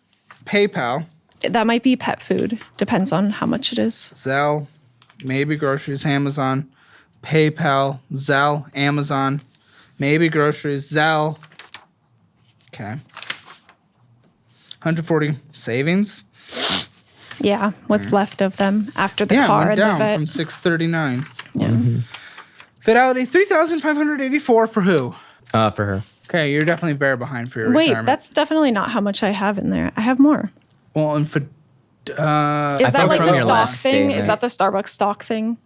PayPal. That might be pet food. Depends on how much it is. Zelle. Maybe groceries. Amazon. PayPal. Zelle. Amazon. Maybe groceries. Zelle. Okay. 140 savings. Yeah. What's left of them after the Yeah, car went and the down vet. from 639. Yeah. Fidelity 3,584 for who? for her. Okay, you're definitely very behind for your Wait, retirement. that's definitely not how much I have in there. I have more. Well, and for Is that thought like from the your stock last thing? Is statement- that the Starbucks stock thing?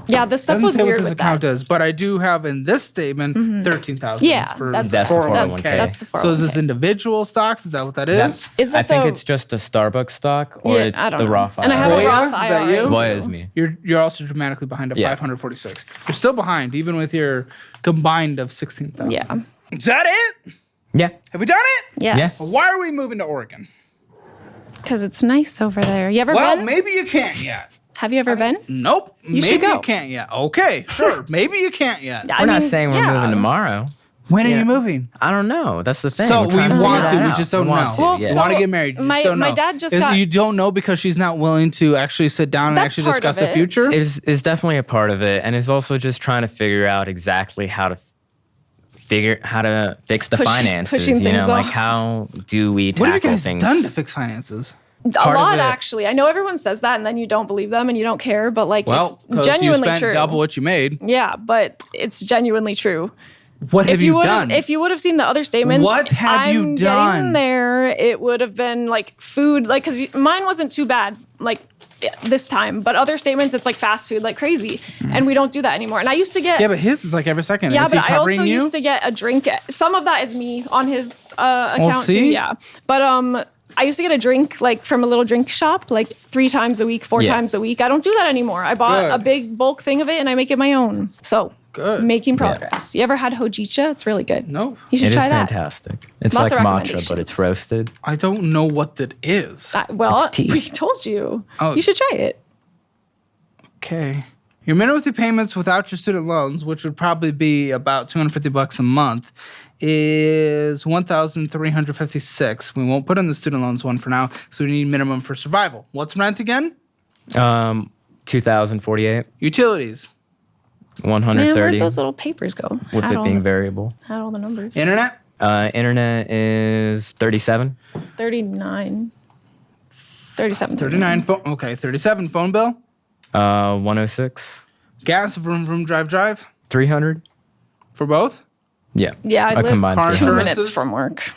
Yeah, this stuff doesn't was say what weird this with account that. does, but I do have in this statement 13,000. Yeah, for that's That's the 401k. that's the 401k. So is this individual stocks? Is that what that is? Is that I think the- it's just a Starbucks stock or Yeah, it's I don't the know. Roth And I have a Voya? Roth Is that IRA. you? too. Voya is me. You're also dramatically behind at Yeah. 546. You're still behind, even with your combined of 16,000. Yeah. Is that it? Yeah. Have we done it? Yes. Yeah. Why are we moving to Oregon? Because it's nice over there. You ever Well, been? maybe you can't yet. Have you ever been? Nope. You should maybe go. you can't yet. Okay, sure. Maybe you can't yet. I We're not mean, saying we're yeah. moving tomorrow. When are Yeah. you moving? I don't know. That's the thing. So We're we trying to want figure to, that we out. just don't We want know. to, Well, You yeah. want to So get married, you my- just don't know. my dad just Is got- you don't know because she's not willing to actually sit down and That's actually part discuss of the it. future? is definitely a part of it, and it's also just trying to figure out exactly how to fix the finances. pushing You know, things like off. how do we What tackle have you guys things? done to fix finances? A part of lot, it. actually. I know everyone says that, and then you don't believe them and you don't care, but like Well, it's because you genuinely spent true. double what you made. Yeah, but it's genuinely true. What have you would done? if you would have seen the other statements, What have you I'm done? Getting there, it would have been like food, like because mine wasn't too bad, like this time. But other statements, it's like fast food, like crazy, and we don't do that anymore. And I used to get yeah, but his is like every second. yeah, Is he but I also covering you? used to get a drink. Some of that is me on his account too. see? Yeah, but I used to get a drink like from a little drink shop like 3 times a week, 4 Yeah. times a week. I don't do that anymore. I bought Good. a big bulk thing of it and I make it my own. So Good. Making progress. You ever had hojicha? It's really good. Nope. You should It is try that. fantastic. It's Lots like of matcha, but it's recommendations. roasted. I don't know what that is. Well, It's tea. we told you. Oh. You should try it. Okay. Your minimum payments without your student loans, which would probably be about $250 a month, is $1,356. We won't put in the student loans one for now, so we need minimum for survival. What's rent again? 2,048, Utilities. Man, 130 where'd those little papers go? with Had it all being the- variable. Had all the numbers. Internet. Internet is 37. 39. 37. 39. Okay, 37. Phone bill. 106. Gas. Vroom, drive. 300. For both. Yeah. Yeah, I A live combined Car 2 300. insurance. minutes from work.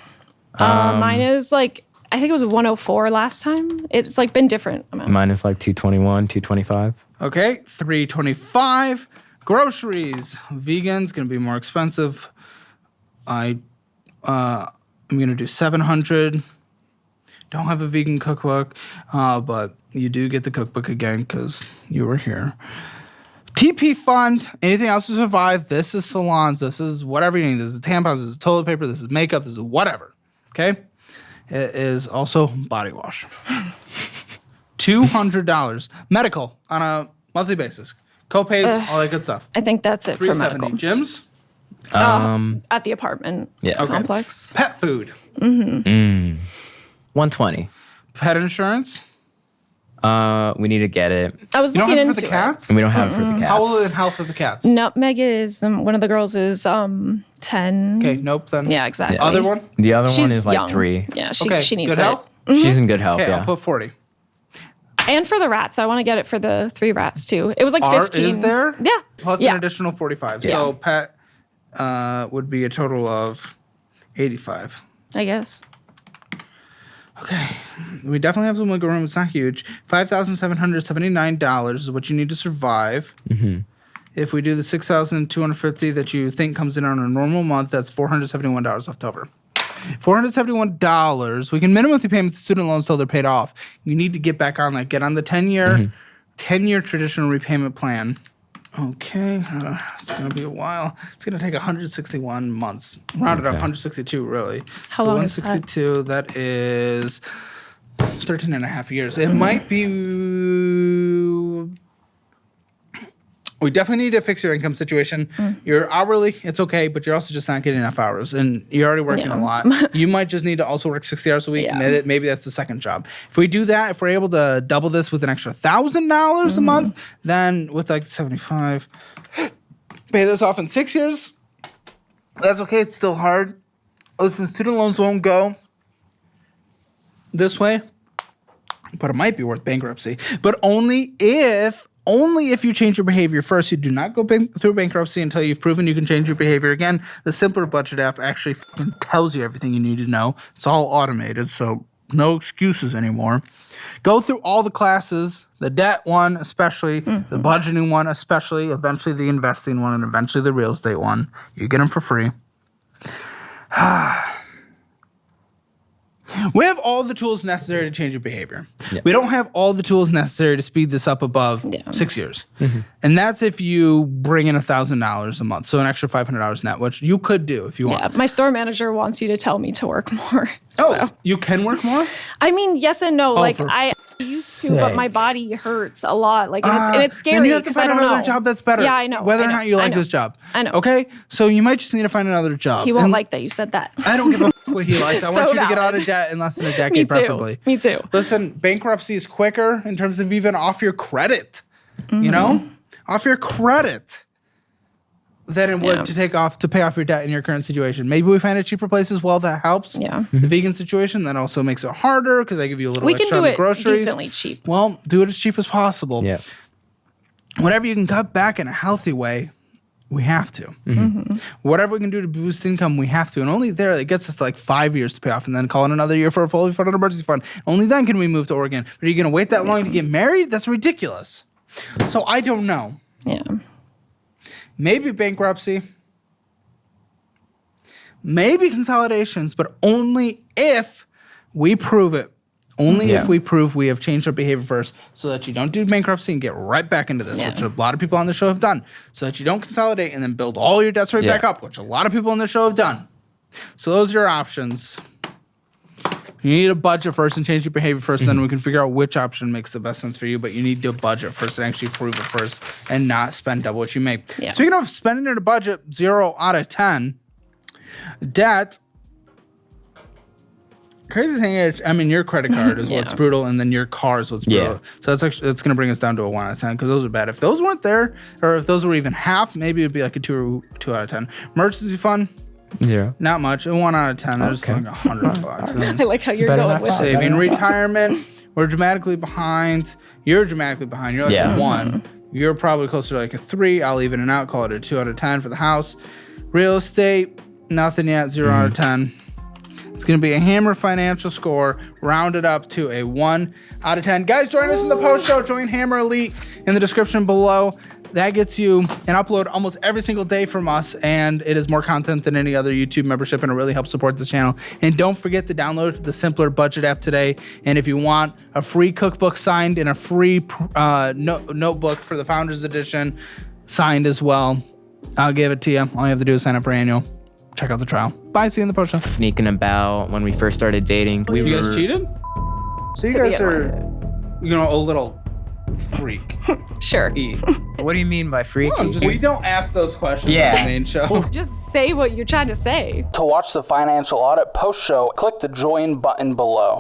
Mine is like, I think it was 104 last time. It's like been different amounts. Mine is like 221, 225. Okay, 325. Groceries. Vegan's gonna be more expensive. I'm gonna do 700. Don't have a vegan cookbook, but you do get the cookbook again because you were here. TP fund. Anything else to survive? This is salons. This is whatever you need. This is tampons. This is toilet paper. This is makeup. This is whatever. Okay. It is also body wash. $200. Medical on a monthly basis. Copays, all that good stuff. I think that's it for 370. medical. Gyms. At the apartment Yeah. Okay. complex. Pet food. 120. Pet insurance. We need to get it. I was You don't looking have it into for the cats? And we don't have it for the cats. How old and health of the cats? Nutmeg is one of the girls is 10. Okay, nope then. Yeah, exactly. Other one? The other She's one is like young. 3. Yeah, Okay, she needs good it. health? She's in good health, Okay, yeah. I'll put 40. And for the rats, I want to get it for the 3 rats too. It was like 15. Is there? Yeah. Plus yeah. an additional 45. So pet would be a total of 85. I guess. Okay. We definitely have some wiggle room. It's not huge. $5,779 is what you need to survive. Mm-hmm. If we do the $6,250 that you think comes in on a normal month, that's $471 left over. $471. We can minimally pay the student loans till they're paid off. You need to get back on that. Get on the 10-year traditional repayment plan. Okay, it's gonna be a while. It's gonna take 161 months. Rounded up, 162 really. How so long is that? 162, that is 13 and a half years. It might be. We definitely need to fix your income situation. You're hourly, it's okay, but you're also just not getting enough hours, and you're already working a lot. You might just need to also work 60 hours a week. Yeah. And maybe that's the second job. If we do that, if we're able to double this with an extra $1,000 a month, then with like 75, pay this off in 6 years. That's okay. It's still hard. Listen, student loans won't go this way, but it might be worth bankruptcy. But only if you change your behavior first. You do not go through bankruptcy until you've proven you can change your behavior. Again, the Simpler Budget app actually tells you everything you need to know. It's all automated, so no excuses anymore. Go through all the classes, the debt one especially, the budgeting one especially, eventually the investing one, and eventually the real estate one. You get them for free. We have all the tools necessary to change your behavior. Yeah. We don't have all the tools necessary to speed this up above 6 years. And that's if you bring in $1,000 a month. So an extra $500 net, which you could do if you want. Yeah, my store manager wants you to tell me to work more. Oh, So. you can work more? I mean, yes and no. Like for I used to, but my body hurts a lot. Like and it's scary. And you have to 'cause find I don't another know. job that's better. Yeah, I know. Whether I or know, not you I like know. this job. I know. Okay? So you might just need to find another job. He won't And like that you said that. I don't give a what he likes. I want So you to get out valid. of debt in less than a decade, Me too. preferably. Me too. Listen, bankruptcy is quicker in terms of even off your credit. You know? Off your credit than it would to pay off your debt in your current situation. Maybe we find a cheaper place as well that helps. Yeah. The vegan situation that also makes it harder because they give you a little We can extra do on the it groceries. decently cheap. Well, do it as cheap as possible. Yeah. Whatever you can cut back in a healthy way, we have to. Whatever we can do to boost income, we have to. And only there, it gets us to like 5 years to pay off and then call in another year for a fully funded emergency fund. Only then can we move to Oregon. But are you going to wait that long to get married? That's ridiculous. So I don't know. Yeah. Maybe bankruptcy. Maybe consolidations, but only if we prove it Only if we prove we have changed our behavior first, so that you don't do bankruptcy and get right back into this, Yeah. which a lot of people on the show have done, so that you don't consolidate and then build all your debts right back up, which a lot of people on the show have done. So those are your options. You need a budget first and change your behavior first, then we can figure out which option makes the best sense for you, but you need to budget first and actually prove it first and not spend double what you make. Yeah. Speaking of spending in a budget, 0 out of 10, debt. Crazy thing is, I mean, your credit card is what's brutal, and then your car is what's brutal. So that's actually, it's going to bring us down to a 1 out of 10 because those are bad. If those weren't there, or if those were even half, maybe it'd be like a 2 out of 10. Emergency fund, 0. not much. A 1 out of 10. There's like $100. And then I like how you're Better going not with it. saving retirement, we're dramatically behind. You're dramatically behind. You're like a 1. You're probably closer to like a 3. I'll even it out. Call it a 2 out of 10 for the house. Real estate, nothing yet. 0 out of 10. It's going to be a hammer financial score, rounded up to a 1 out of 10. Guys, join us in the post show. Join Hammer Elite in the description below. That gets you an upload almost every single day from us, and it is more content than any other YouTube membership, and it really helps support this channel. And don't forget to download the Simpler Budget app today. And if you want a free cookbook signed and a free notebook for the Founders Edition signed as well, I'll give it to you. All you have to do is sign up for annual. Check out the trial. Bye. See you in the post show. Sneaking about when we first started dating. You guys cheated? So you guys begin are, a little freak. Sure. What do you mean by freaky? We don't ask those questions on the main show. Just say what you're trying to say. To watch the financial audit post show, click the join button below.